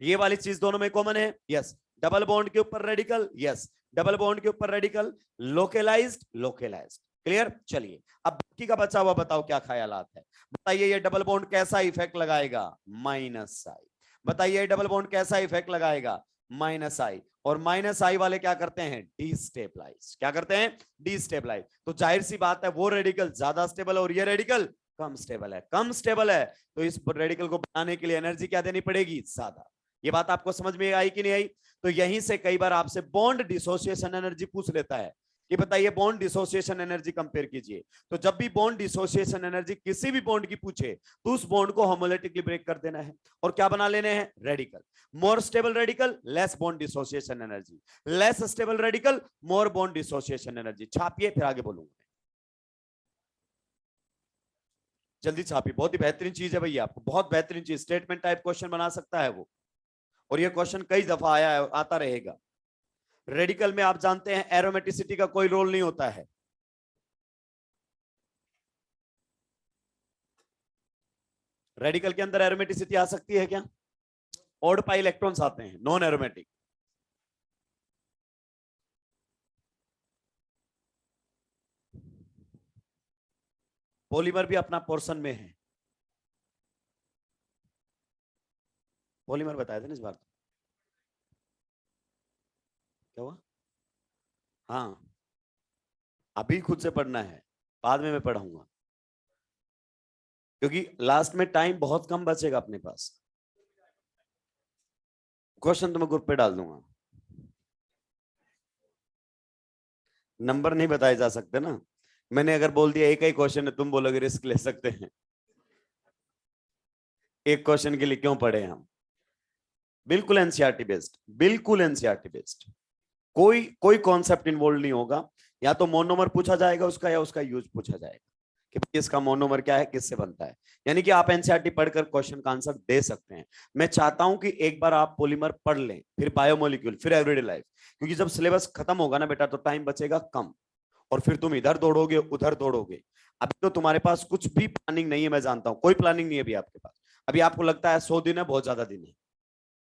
ये वाली चीज दोनों में कॉमन है, यस। डबल बॉन्ड के ऊपर रेडिकल, यस, डबल बॉन्ड के ऊपर रेडिकल, लोकलाइज्ड लोकलाइज्ड। क्लियर। चलिए अब बाकी का बचा हुआ बताओ क्या ख्यालात है। बताइए ये डबल बॉन्ड कैसा इफेक्ट लगाएगा, -I। बताइए ये डबल बॉन्ड कैसा इफेक्ट लगाएगा, -I। और -I वाले क्या करते हैं, डीस्टेबलाइज। क्या करते हैं, डीस्टेबलाइज। तो जाहिर सी बात है वो रेडिकल ज्यादा स्टेबल और ये रेडिकल कम स्टेबल है। कम स्टेबल है तो इस रेडिकल को बनाने के लिए एनर्जी क्या देनी पड़ेगी, ज्यादा। ये बात आपको समझ में आई कि नहीं आई? तो यहीं से कई बार आपसे बॉन्ड डिसोसिएशन एनर्जी पूछ लेता है कि बताइए बॉन्ड डिसोसिएशन एनर्जी कंपेयर कीजिए। तो जब भी बॉन्ड डिसोसिएशन एनर्जी किसी भी बॉन्ड की पूछे तो उस बॉन्ड को होमोलेटिकली ब्रेक कर देना है और क्या बना लेने हैं, radical. More stable radical, less bond dissociation energy, less stable radical, more bond dissociation energy. छापिए फिर आगे बोलूंगा, जल्दी छापिए। बहुत ही बेहतरीन चीज है भैया, आपको बहुत बेहतरीन चीज, स्टेटमेंट टाइप क्वेश्चन बना सकता है वो, और ये क्वेश्चन कई दफा आया है, आता रहेगा। रेडिकल में आप जानते हैं एरोमेटिसिटी का कोई रोल नहीं होता है। रेडिकल के अंदर एरोमेटिसिटी आ सकती है क्या, ऑड पाई इलेक्ट्रॉन्स आते हैं, नॉन एरोमेटिक। पॉलीमर भी अपना पोर्शन में है। पॉलीमर बताया था ना इस बार, तो क्या हुआ, हाँ अभी खुद से पढ़ना है, बाद में मैं पढ़ाऊंगा, क्योंकि लास्ट में टाइम बहुत कम बचेगा अपने पास। क्वेश्चन तो मैं ग्रुप पे डाल दूंगा। नंबर नहीं बताए जा सकते ना। मैंने अगर बोल दिया एक ही क्वेश्चन है, तुम बोलोगे रिस्क ले सकते हैं, एक क्वेश्चन के लिए क्यों पढ़े हम। बिल्कुल एनसीईआरटी बेस्ड, बिल्कुल एनसीईआरटी बेस्ड, कोई कोई कॉन्सेप्ट इन्वॉल्व नहीं होगा। या तो मोनोमर पूछा जाएगा उसका, या उसका यूज पूछा जाएगा कि इसका मोनोमर क्या है, किससे बनता है। यानी कि आप एनसीईआरटी पढ़कर क्वेश्चन का आंसर दे सकते हैं। मैं चाहता हूं कि एक बार आप पॉलीमर पढ़ लें, फिर बायोमोलिक्यूल, फिर एवरीडे लाइफ, क्योंकि जब सिलेबस खत्म होगा ना बेटा, तो टाइम बचेगा कम, और फिर तुम इधर दौड़ोगे उधर दौड़ोगे। अभी तो तुम्हारे पास कुछ भी प्लानिंग नहीं है, मैं जानता हूं कोई प्लानिंग नहीं है अभी आपके पास। अभी आपको लगता है 100 दिन है, बहुत ज्यादा दिन है,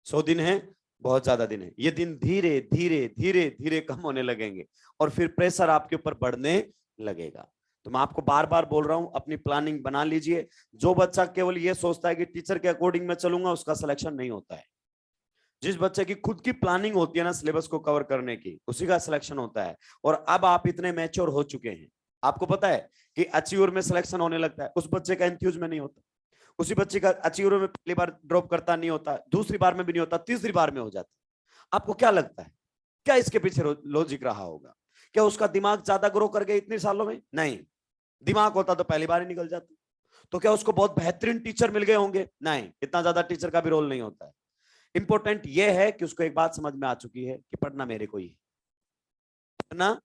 100 दिन है, बहुत ज्यादा दिन है। ये दिन धीरे धीरे धीरे धीरे कम होने लगेंगे, और फिर प्रेशर आपके ऊपर बढ़ने लगेगा। तो मैं आपको बार बार बोल रहा हूं, अपनी प्लानिंग बना लीजिए। जो बच्चा केवल ये सोचता है कि टीचर के अकॉर्डिंग मैं चलूंगा, उसका सिलेक्शन नहीं होता है। जिस बच्चे की खुद की प्लानिंग होती है ना सिलेबस को कवर करने की, उसी का सिलेक्शन होता है। और अब आप इतने मैच्योर हो चुके हैं, आपको पता है कि अचीवर में सिलेक्शन होने लगता है, उस बच्चे का एंथ्यूज में नहीं होता। उसी बच्चे का अचीवर में पहली बार ड्रॉप करता नहीं होता, दूसरी बार में भी नहीं होता, तीसरी बार में हो जाता। आपको क्या लगता है, क्या इसके पीछे लॉजिक रहा होगा? क्या उसका दिमाग ज्यादा ग्रो कर गया इतने सालों में? नहीं। दिमाग होता तो पहली बार ही निकल जाता। तो क्या उसको बहुत बेहतरीन टीचर मिल गए होंगे? नहीं, इतना ज्यादा टीचर का भी रोल नहीं होता है। इंपॉर्टेंट यह है कि उसको एक बात समझ में आ चुकी है कि पढ़ना मेरे को ही है, पढ़ना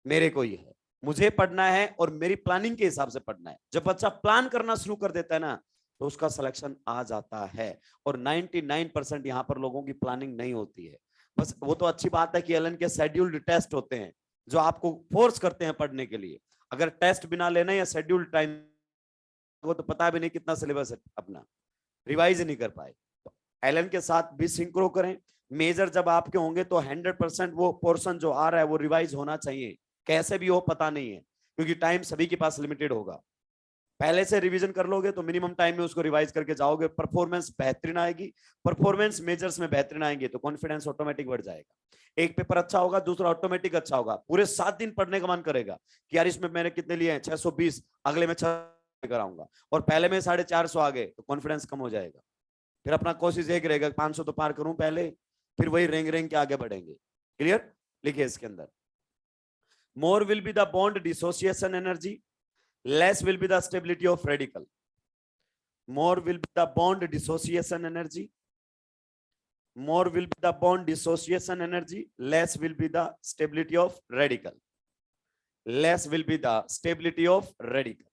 मेरे को ही है, मुझे पढ़ना है और मेरी प्लानिंग के हिसाब से पढ़ना है। जब बच्चा प्लान करना शुरू कर देता है ना, तो उसका सिलेक्शन आ जाता है। और 99% यहां पर लोगों की प्लानिंग नहीं होती है। बस वो तो अच्छी बात है कि एलन के शेड्यूल्ड टेस्ट होते हैं, जो आपको फोर्स करते हैं पढ़ने के लिए। अगर टेस्ट बिना लेना या शेड्यूल्ड टाइम को, तो पता भी नहीं कितना सिलेबस है अपना, रिवाइज नहीं कर पाए। तो एलन के साथ भी सिंक्रो करें। मेजर जब आपके होंगे तो 100% वो पोर्शन जो आ रहा है वो रिवाइज होना चाहिए, कैसे भी हो पता नहीं है, क्योंकि टाइम सभी के पास लिमिटेड होगा। पहले से रिवीजन कर लोगे तो मिनिमम टाइम में उसको रिवाइज करके जाओगे, परफॉर्मेंस बेहतरीन आएगी। परफॉर्मेंस मेजर्स में बेहतरीन आएंगे तो कॉन्फिडेंस ऑटोमेटिक बढ़ जाएगा। एक पेपर अच्छा होगा, दूसरा ऑटोमेटिक अच्छा होगा, पूरे 7 दिन पढ़ने का मन करेगा कि यार इसमें मैंने कितने लिए हैं, 620, अगले में 6 कराऊंगा, और पहले में 450 आ गए तो कॉन्फिडेंस कम हो जाएगा। फिर अपना कोशिश एक रहेगा 500 तो पार करूं पहले, फिर वही रेंग रेंग के आगे बढ़ेंगे। क्लियर? लिखिए इसके अंदर, more will be the bond dissociation energy, less will be the stability of radical. More will be the bond dissociation energy, more will be the bond dissociation energy, less will be the stability of radical, less will be the stability of radical,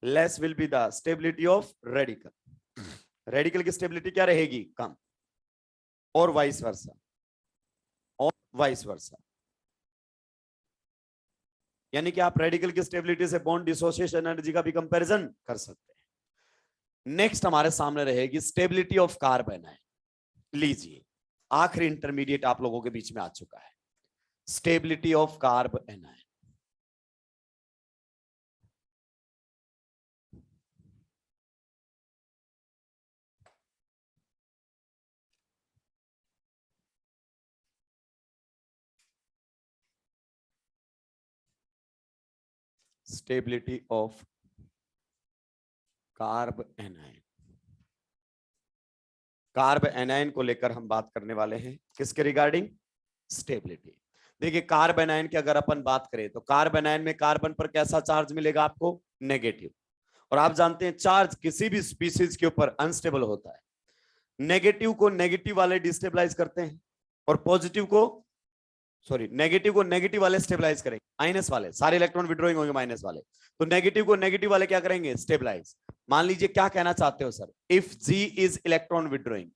less will be the stability of radical। Radical की स्टेबिलिटी क्या रहेगी? कम, और वाइस वर्सा, और वाइस वर्सा। यानी कि आप रेडिकल की स्टेबिलिटी से बॉन्ड डिसोसिएशन एनर्जी का भी कंपैरिजन कर सकते हैं। नेक्स्ट हमारे सामने रहेगी स्टेबिलिटी ऑफ कार्ब एनायन। लीजिए, आखिरी इंटरमीडिएट आप लोगों के बीच में आ चुका है, stability of carb anion. Stability of carb anion. Carb anion को लेकर हम बात करने वाले हैं, किसके रिगार्डिंग? स्टेबिलिटी। देखिए, कार्ब एनायन की अगर अपन बात करें तो कार्ब एनायन में कार्बन पर कैसा चार्ज मिलेगा आपको? नेगेटिव। और आप जानते हैं चार्ज किसी भी स्पीसीज के ऊपर अनस्टेबल होता है। नेगेटिव को नेगेटिव वाले डिस्टेबलाइज करते हैं, और पॉजिटिव को, सॉरी, नेगेटिव को नेगेटिव वाले स्टेबलाइज करेंगे, माइनस वाले सारे इलेक्ट्रॉन विड्रॉइंग होंगे माइनस वाले, तो नेगेटिव को नेगेटिव वाले क्या करेंगे? स्टेबलाइज। मान लीजिए, क्या कहना चाहते हो sir? If G is electron withdrawing,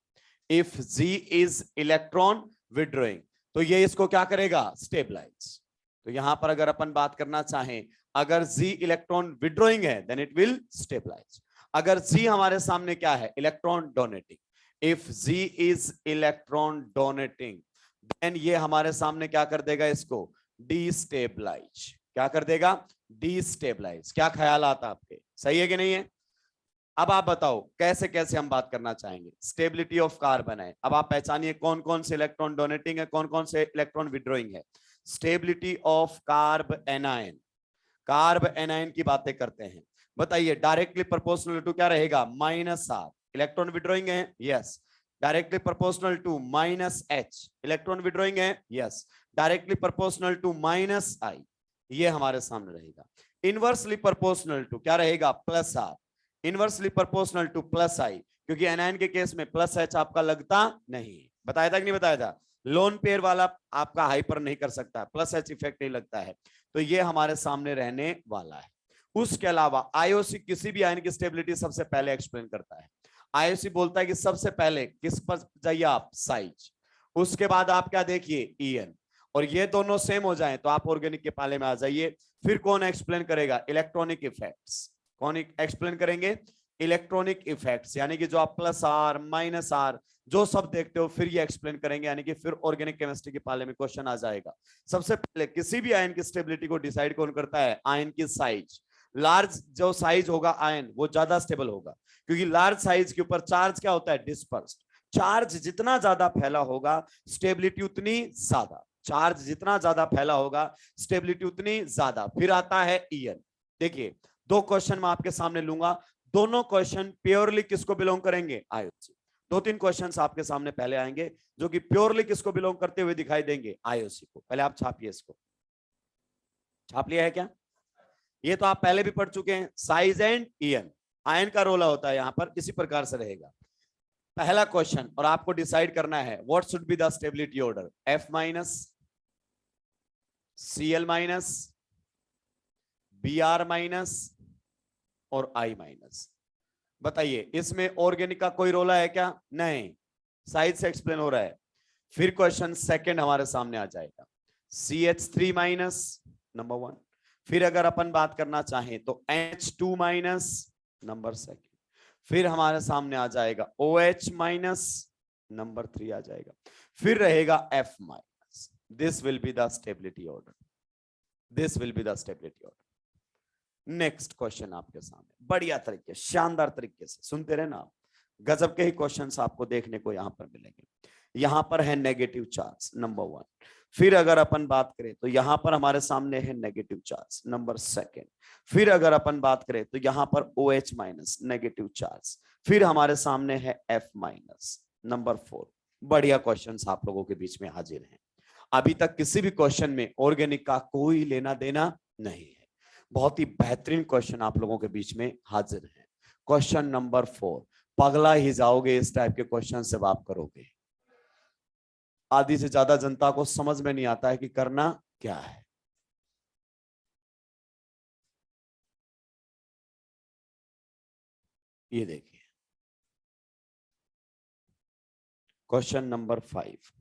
if G is electron withdrawing, तो ये इसको क्या करेगा? स्टेबलाइज। तो यहां पर अगर अपन बात करना चाहें, अगर जी इलेक्ट्रॉन विड्रॉइंग है देन इट विल स्टेबलाइज। अगर जी हमारे सामने क्या है? Electron donating. If G is electron donating, then ये हमारे सामने क्या कर देगा? इसको डिस्टेबलाइज। क्या कर देगा? डिस्टेबलाइज। क्या ख्याल आता आपके? सही है कि नहीं है? अब आप बताओ कैसे कैसे हम बात करना चाहेंगे। स्टेबिलिटी ऑफ कार्बन है, अब आप पहचानिए कौन कौन से इलेक्ट्रॉन डोनेटिंग है, कौन कौन से इलेक्ट्रॉन विड्रॉइंग है। Stability of carb anion, carb anion की बातें करते हैं। बताइए, डायरेक्टली प्रोपोर्शनल टू क्या रहेगा? -7। इलेक्ट्रॉन विड्रॉइंग है, yes. Directly proportional to -H, electron withdrawing है, yes. Directly proportional to minus I, ये हमारे सामने रहेगा। इनवर्सली प्रोपोर्शनल टू क्या रहेगा, plus R, inversely proportional to plus I, क्योंकि एनायन के केस में प्लस एच आपका लगता नहीं, बताया था कि नहीं बताया था, लोन पेयर वाला आपका हाइपर नहीं कर सकता, प्लस एच इफेक्ट नहीं लगता है, तो ये हमारे सामने रहने वाला है। उसके अलावा आईओसी किसी भी आयन की स्टेबिलिटी सबसे पहले एक्सप्लेन करता है। आईओसी बोलता है कि सबसे पहले किस पर जाइए आप, साइज, उसके बाद आप क्या देखिए, ईएन, और ये दोनों सेम हो जाएं तो आप ऑर्गेनिक के पाले में आ जाइए। फिर कौन एक्सप्लेन करेगा, इलेक्ट्रॉनिक इफेक्ट्स, कौन एक्सप्लेन करेंगे, इलेक्ट्रॉनिक इफेक्ट्स, यानी कि जो आप प्लस आर माइनस आर जो सब देखते हो फिर ये एक्सप्लेन करेंगे, यानी कि फिर ऑर्गेनिक केमिस्ट्री के पाले में क्वेश्चन आ जाएगा। सबसे पहले किसी भी आयन की स्टेबिलिटी को डिसाइड कौन करता है, आयन की साइज, लार्ज जो साइज होगा आयन वो ज्यादा स्टेबल होगा, क्योंकि लार्ज साइज के ऊपर चार्ज क्या होता है, डिस्पर्स्ड, चार्ज जितना ज्यादा फैला होगा स्टेबिलिटी उतनी ज्यादा, चार्ज जितना ज्यादा फैला होगा स्टेबिलिटी उतनी ज्यादा। फिर आता है ईएन, देखिए दो क्वेश्चन मैं आपके सामने लूंगा, दोनों क्वेश्चन प्योरली किसको बिलोंग करेंगे, आईओसी। दो तीन क्वेश्चंस आपके सामने पहले आएंगे जो कि प्योरली किसको बिलोंग करते हुए दिखाई देंगे, आईओसी को। पहले आप छापिए, इसको छाप लिया है क्या, ये तो आप पहले भी पढ़ चुके हैं, साइज एंड ईएन, आयन का रोला होता है यहां पर, इसी प्रकार से रहेगा। पहला क्वेश्चन, और आपको डिसाइड करना है what should be the stability order, F minus, Cl minus, B R minus और आई माइनस। बताइए इसमें ऑर्गेनिक का कोई रोला है क्या, नहीं, साइज से एक्सप्लेन हो रहा है। फिर क्वेश्चन सेकंड हमारे सामने आ जाएगा, CH3 माइनस, नंबर वन। फिर अगर अपन बात करना चाहें तो H2 माइनस, नंबर सेकंड। फिर हमारे सामने आ जाएगा OH माइनस, नंबर 3 आ जाएगा। फिर रहेगा F minus. This will be the stability order, this will be the stability order. Next question आपके सामने, बढ़िया तरीके, शानदार तरीके से सुनते रहे ना आप, गजब के ही क्वेश्चंस आपको देखने को यहां पर मिलेंगे। यहां पर है नेगेटिव चार्ज, नंबर वन। फिर अगर अपन बात करें तो यहां पर हमारे सामने है नेगेटिव चार्ज, नंबर सेकंड। फिर अगर अपन बात करें तो यहां पर OH माइनस, नेगेटिव चार्ज। फिर हमारे सामने है F माइनस, नंबर 4। बढ़िया क्वेश्चंस आप लोगों के बीच में हाजिर हैं। अभी तक किसी भी क्वेश्चन में ऑर्गेनिक का कोई लेना देना नहीं है, बहुत ही बेहतरीन क्वेश्चन आप लोगों के बीच में हाजिर है। क्वेश्चन नंबर 4, पगला ही जाओगे इस टाइप के क्वेश्चन जब आप करोगे। आधी से ज्यादा जनता को समझ में नहीं आता है कि करना क्या है। ये देखिए क्वेश्चन नंबर 5,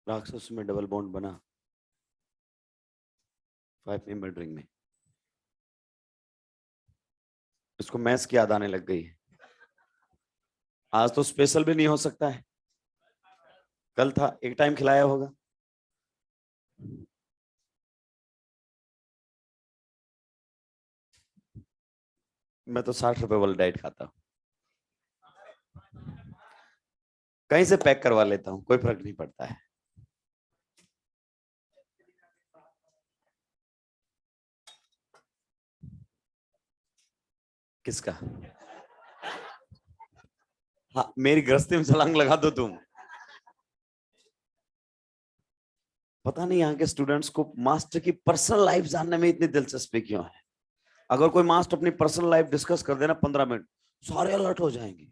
राक्षस में डबल बॉन्ड बना 5 मेंबर रिंग में। इसको मैथ्स की याद आने लग गई है। आज तो स्पेशल भी नहीं हो सकता है, कल था, एक टाइम खिलाया होगा। मैं तो 60 रुपए वाली डाइट खाता हूं, कहीं से पैक करवा लेता हूं, कोई फर्क नहीं पड़ता है। किसका? हाँ, मेरी गृहस्थी में छलांग लगा दो तुम। पता नहीं यहाँ के स्टूडेंट्स को मास्टर की पर्सनल लाइफ जानने में इतनी दिलचस्पी क्यों है। अगर कोई मास्टर अपनी पर्सनल लाइफ डिस्कस कर देना 15 मिनट, सारे अलर्ट हो जाएंगे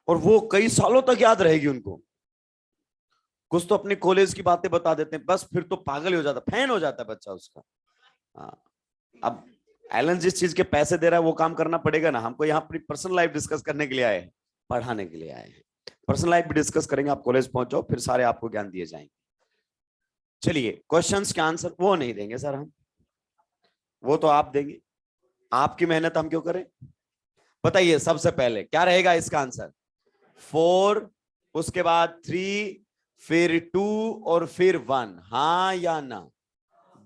और वो कई सालों तक याद रहेगी उनको। कुछ तो अपनी कॉलेज की बातें बता देते हैं, बस फिर तो पागल हो जाता, फैन हो जाता है बच्चा उसका। हाँ, अब एलन जिस चीज के पैसे दे रहा है वो काम करना पड़ेगा ना। हमको यहाँ अपनी पर्सनल लाइफ डिस्कस करने के लिए आए हैं, पढ़ाने के लिए आए हैं। पर्सनल लाइफ भी डिस्कस करेंगे, आप कॉलेज पहुंचो, फिर सारे आपको ज्ञान दिए जाएंगे। चलिए, क्वेश्चंस के आंसर वो नहीं देंगे सर हम, वो तो आप देंगे, आपकी मेहनत हम क्यों करें। बताइए सबसे पहले क्या रहेगा इसका आंसर? 4, उसके बाद 3, फिर 2 और फिर 1। हाँ या ना?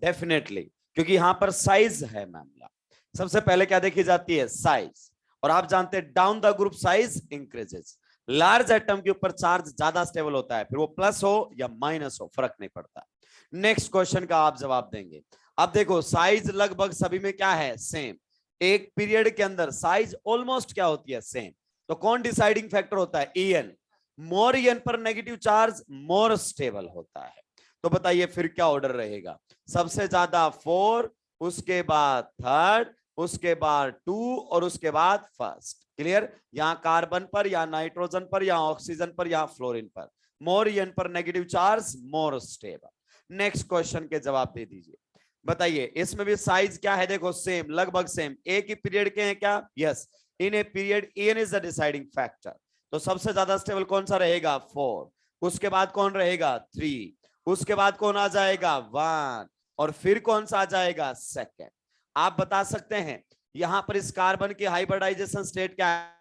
डेफिनेटली, क्योंकि यहां पर साइज है मामला। सबसे पहले क्या देखी जाती है? साइज। और आप जानते हैं down the group size increases. Large atom के ऊपर चार्ज ज्यादा स्टेबल होता है, फिर वो प्लस हो या माइनस हो फर्क नहीं पड़ता। नेक्स्ट क्वेश्चन का आप जवाब देंगे। अब देखो साइज लगभग सभी में क्या है? सेम। एक पीरियड के अंदर साइज ऑलमोस्ट क्या होती है? सेम। तो कौन डिसाइडिंग फैक्टर होता है? En। मोर En पर नेगेटिव चार्ज मोर स्टेबल होता है। तो बताइए फिर क्या ऑर्डर रहेगा? सबसे ज्यादा 4, उसके बाद 3rd, उसके बाद 2 और उसके बाद 1st। क्लियर? यहां कार्बन पर या नाइट्रोजन पर या ऑक्सीजन पर या फ्लोरीन पर मोर En पर negative charge more stable. Next question के जवाब दे दीजिए। बताइए इसमें भी साइज क्या है? देखो सेम, लगभग सेम, एक ही पीरियड के हैं क्या? Yes. In a period En is the deciding factor. तो सबसे ज्यादा स्टेबल कौन सा रहेगा? 4। उसके बाद कौन रहेगा? 3। उसके बाद कौन आ जाएगा? 1। और फिर कौन सा आ जाएगा? 2nd। आप बता सकते हैं यहां पर इस कार्बन की हाइब्रिडाइजेशन स्टेट क्या है?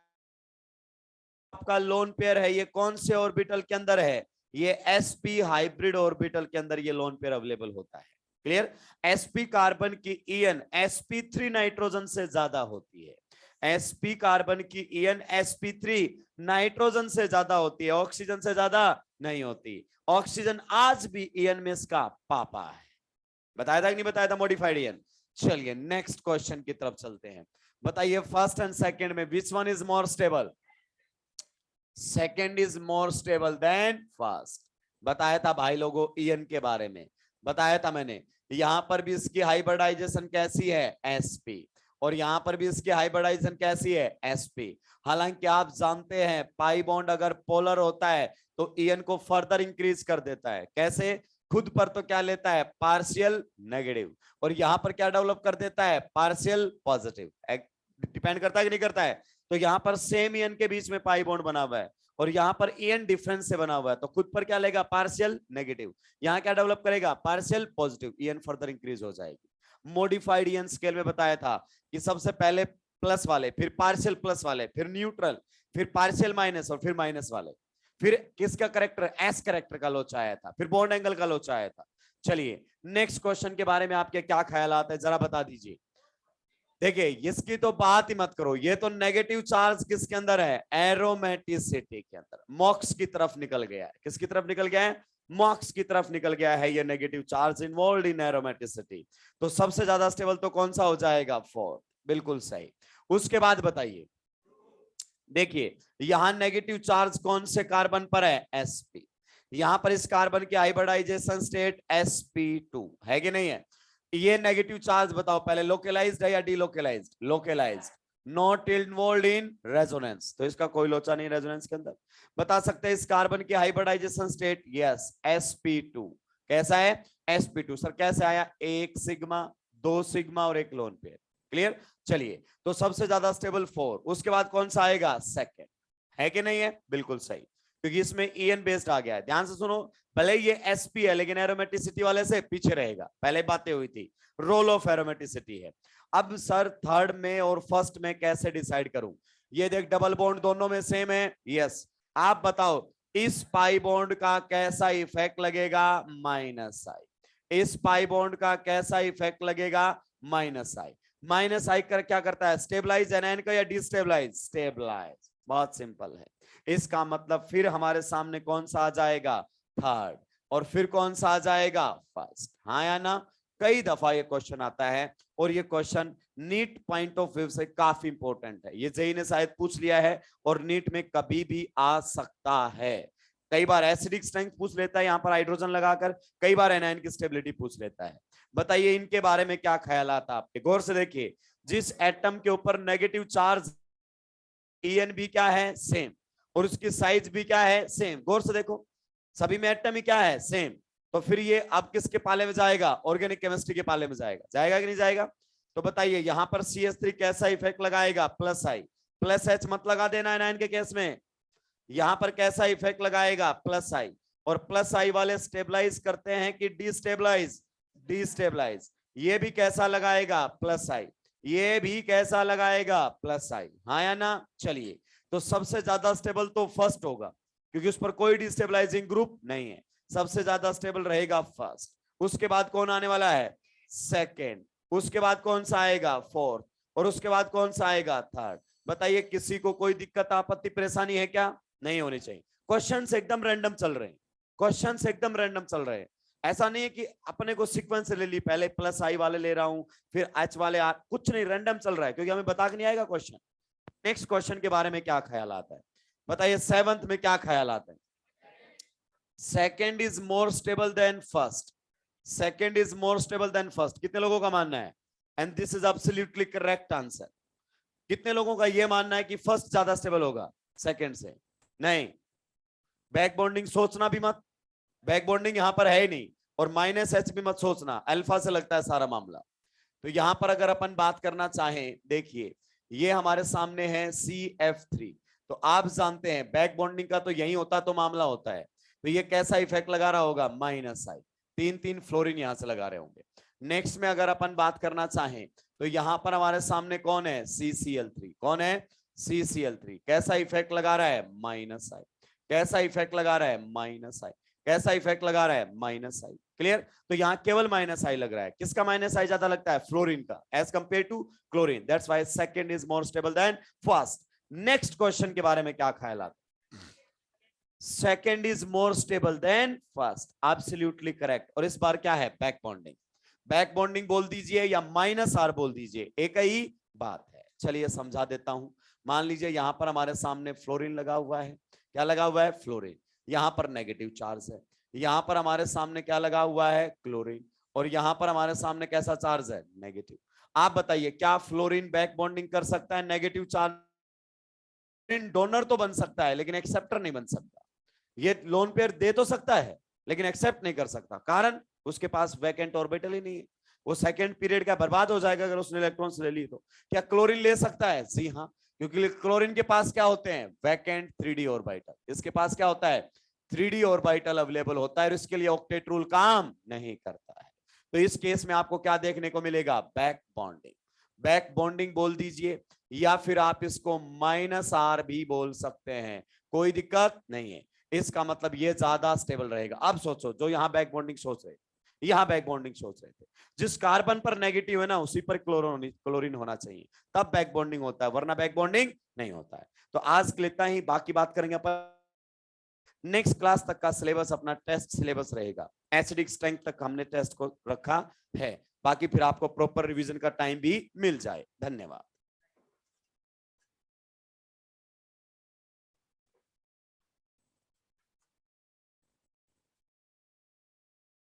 आपका लोन पेयर है, ये कौन से ऑर्बिटल के अंदर है? ये sp हाइब्रिड ऑर्बिटल के अंदर ये लोन पेयर अवेलेबल होता है। क्लियर? sp कार्बन की En sp3 नाइट्रोजन से ज्यादा होती है। sp कार्बन की En sp3 नाइट्रोजन से ज्यादा होती है, ऑक्सीजन से ज्यादा नहीं होती। ऑक्सीजन आज भी En में इसका पापा है। बताया था कि नहीं बताया था? Modified En। चलिए नेक्स्ट क्वेश्चन की तरफ चलते हैं। बताइए फर्स्ट एंड सेकंड में विच one is more stable? Second is more stable than first. बताया था भाई लोगों En के बारे में, बताया था मैंने। यहां पर भी इसकी हाइब्रिडाइजेशन कैसी है? sp। और यहां पर भी इसकी हाइब्रिडाइजेशन कैसी है? sp। हालांकि आप जानते हैं पाई बॉन्ड अगर पोलर होता है तो En को फर्दर इंक्रीज कर देता है। कैसे? खुद पर तो क्या लेता है? पार्शियल नेगेटिव, और यहां पर क्या डेवलप कर देता है? Partial positive. डिपेंड करता है कि नहीं करता है? तो यहां पर सेम En के बीच में पाई बॉन्ड बना हुआ है और यहां पर En डिफरेंस से बना हुआ है, तो खुद पर क्या लेगा? Partial negative. यहां क्या डेवलप करेगा? Partial positive. En further increase हो जाएगी। मॉडिफाइड En स्केल में बताया था कि सबसे पहले प्लस वाले, फिर पार्शियल प्लस वाले, फिर न्यूट्रल, फिर पार्शियल माइनस और फिर माइनस वाले। फिर किसका करेक्टर? एस करेक्टर का लोचा आया था, फिर बॉन्ड एंगल का लोचा आया था। चलिए नेक्स्ट क्वेश्चन के बारे में आपके क्या ख्याल है जरा बता दीजिए। देखिए इसकी तो बात ही मत करो, ये तो नेगेटिव चार्ज किसके अंदर है? एरोमेटिसिटी के अंदर, मॉक्स की तरफ निकल गया है। किसकी तरफ निकल गया है? मॉक्स की तरफ निकल गया है ये negative charge involve in aromaticity. तो सबसे ज्यादा स्टेबल तो कौन सा हो जाएगा? 4। बिल्कुल सही। उसके बाद बताइए, देखिए यहां नेगेटिव चार्ज कौन से कार्बन पर है? sp। यहां पर इस कार्बन की हाइब्रिडाइजेशन स्टेट sp2 है कि नहीं है? ये नेगेटिव चार्ज बताओ पहले, लोकलाइज्ड है या delocalized? Localized. Not involved in resonance, तो इसका कोई लोचा नहीं रेजोनेंस के अंदर। बता सकते हैं इस कार्बन की हाइब्रिडाइजेशन स्टेट? Yes, sp2। कैसा है? sp2। सर कैसे आया? 1 सिग्मा, 2 सिग्मा और 1 लोन पेयर। क्लियर? चलिए तो सबसे ज्यादा स्टेबल 4, उसके बाद कौन सा आएगा? 2nd। है कि नहीं है? बिल्कुल सही। क्योंकि इसमें EN बेस्ड आ गया है। ध्यान से सुनो, भले ये SP है लेकिन एरोमेटिसिटी वाले से पीछे रहेगा, पहले बातें हुई थी, रोल ऑफ एरोमेटिसिटी है। अब सर थर्ड में और फर्स्ट में कैसे डिसाइड करूं? ये देख डबल बॉन्ड दोनों में सेम है, यस। आप बताओ इस पाई बॉन्ड का कैसा इफेक्ट लगेगा? -I। इस पाई बॉन्ड का कैसा इफेक्ट लगेगा? -I। -I कर क्या करता है? स्टेबलाइज एनायन का या डिस्टेबलाइज? स्टेबलाइज। बहुत सिंपल है। इसका मतलब फिर हमारे सामने कौन सा आ जाएगा? थर्ड। और फिर कौन सा आ जाएगा? फर्स्ट। हाँ या ना? कई दफा ये क्वेश्चन आता है और ये question NEET point of view से काफी इंपॉर्टेंट है। ये जेई ने शायद पूछ लिया है और नीट में कभी भी आ सकता है। कई बार एसिडिक स्ट्रेंथ पूछ लेता है यहाँ पर हाइड्रोजन लगाकर, कई बार एनायन की स्टेबिलिटी पूछ लेता है। बताइए इनके बारे में क्या ख्यालात आपके? गौर से देखिए, जिस एटम के ऊपर नेगेटिव चार्ज EN भी क्या है? सेम, और उसकी साइज भी क्या है? सेम। गौर से देखो, सभी में एटम ही क्या है? सेम। तो फिर ये अब किसके पाले में जाएगा? ऑर्गेनिक केमिस्ट्री के पाले में जाएगा। जाएगा कि नहीं जाएगा? तो बताइए यहां पर CH3 कैसा इफेक्ट लगाएगा? +I। +H मत लगा देना एनायन के केस में। यहां पर कैसा इफेक्ट लगाएगा? +I। और +I वाले स्टेबलाइज करते हैं कि डिस्टेबलाइज? डिस्टेबलाइज। ये भी कैसा लगाएगा? +I। ये भी कैसा लगाएगा? +I। हाँ या ना? चलिए, तो सबसे ज्यादा स्टेबल तो फर्स्ट होगा क्योंकि उस पर कोई डिस्टेबलाइजिंग ग्रुप नहीं है। सबसे ज्यादा स्टेबल रहेगा फर्स्ट। उसके बाद कौन आने वाला है? सेकेंड। उसके बाद कौन सा आएगा? फोर्थ। और उसके बाद कौन सा आएगा? थर्ड। बताइए किसी को कोई दिक्कत आपत्ति परेशानी है क्या? नहीं होनी चाहिए। क्वेश्चंस एकदम रैंडम चल रहे हैं, क्वेश्चंस एकदम रैंडम चल रहे हैं। ऐसा नहीं है कि अपने को सीक्वेंस ले ली, पहले +I वाले ले रहा हूं फिर H वाले कुछ नहीं, रैंडम चल रहा है क्योंकि हमें बता के नहीं आएगा क्वेश्चन। नेक्स्ट क्वेश्चन के बारे में क्या ख्याल आता है? बताइए सेवंथ में क्या ख्याल आता है? Second is more stable than first. Second is more stable than first. कितने लोगों का मानना है? And this is absolutely correct answer. कितने लोगों का यह मानना है कि फर्स्ट ज्यादा स्टेबल होगा सेकेंड से? नहीं, बैक बॉन्डिंग सोचना भी मत, बैक बॉन्डिंग यहां पर है ही नहीं। और -H भी मत सोचना, अल्फा से लगता है सारा मामला। तो यहां पर अगर अपन बात करना चाहें, देखिए ये हमारे सामने है CF3। तो आप जानते हैं बैक बॉन्डिंग का तो यही होता तो मामला होता है। तो ये कैसा इफेक्ट लगा रहा होगा? -I। 3 फ्लोरीन यहां से लगा रहे होंगे। नेक्स्ट में अगर अपन बात करना चाहें तो यहां पर हमारे सामने कौन है? CCl3। कौन है? CCl3। कैसा इफेक्ट लगा रहा है? -I। कैसा इफेक्ट लगा रहा है? -I। कैसा इफेक्ट लगा रहा है? -I। क्लियर? तो यहाँ केवल -I लग रहा है। किसका -I ज्यादा लगता है? फ्लोरीन का, as compare to chlorine. That's why second is more stable than first. Next question के बारे में क्या ख्याल आता है? Second is more stable than first. Absolutely correct. और इस बार क्या है? Back bonding. बैक बॉन्डिंग बोल दीजिए या -R बोल दीजिए, एक ही बात है। चलिए समझा देता हूं। मान लीजिए यहां पर हमारे सामने फ्लोरीन लगा हुआ है। क्या लगा हुआ है? फ्लोरीन। यहां पर नेगेटिव चार्ज है। यहां पर हमारे सामने क्या लगा हुआ है? क्लोरीन। और यहां पर हमारे सामने कैसा चार्ज है? नेगेटिव। आप बताइए क्या फ्लोरीन बैक बॉन्डिंग कर सकता है नेगेटिव चार्ज? डोनर तो बन सकता है लेकिन एक्सेप्टर नहीं बन सकता। ये लोन पेयर दे तो सकता है लेकिन एक्सेप्ट नहीं कर सकता। कारण उसके पास वैकेंट ऑर्बिटल ही नहीं है। वो सेकंड पीरियड का बर्बाद हो जाएगा अगर उसने इलेक्ट्रॉन्स ले ली तो। क्या क्लोरीन ले सकता है? जी हाँ, क्योंकि क्लोरीन के पास क्या होते हैं? Vacant 3D orbital. इसके पास क्या होता है? 3D ऑर्बिटल अवेलेबल होता है और इसके लिए ऑक्टेट रूल काम नहीं करता है। तो इस केस में आपको क्या देखने को मिलेगा? Back bonding. बैक बॉन्डिंग बोल दीजिए या फिर आप इसको -R भी बोल सकते हैं, कोई दिक्कत नहीं है। इसका मतलब ये ज्यादा स्टेबल रहेगा। अब सोचो, जो यहां बैक बॉन्डिंग सोच रहे थे, यहां बैक बॉन्डिंग सोच रहे थे, जिस कार्बन पर नेगेटिव है ना उसी पर क्लोरीन होना चाहिए, तब बैक बॉन्डिंग होता है, वरना बैक बॉन्डिंग नहीं होता है। तो आज के लिए इतना ही, बाकी बात करेंगे अपन नेक्स्ट क्लास तक का सिलेबस अपना टेस्ट सिलेबस रहेगा। एसिडिक स्ट्रेंथ तक हमने टेस्ट को रखा है, बाकी फिर आपको प्रॉपर रिवीजन का टाइम भी मिल जाए। धन्यवाद।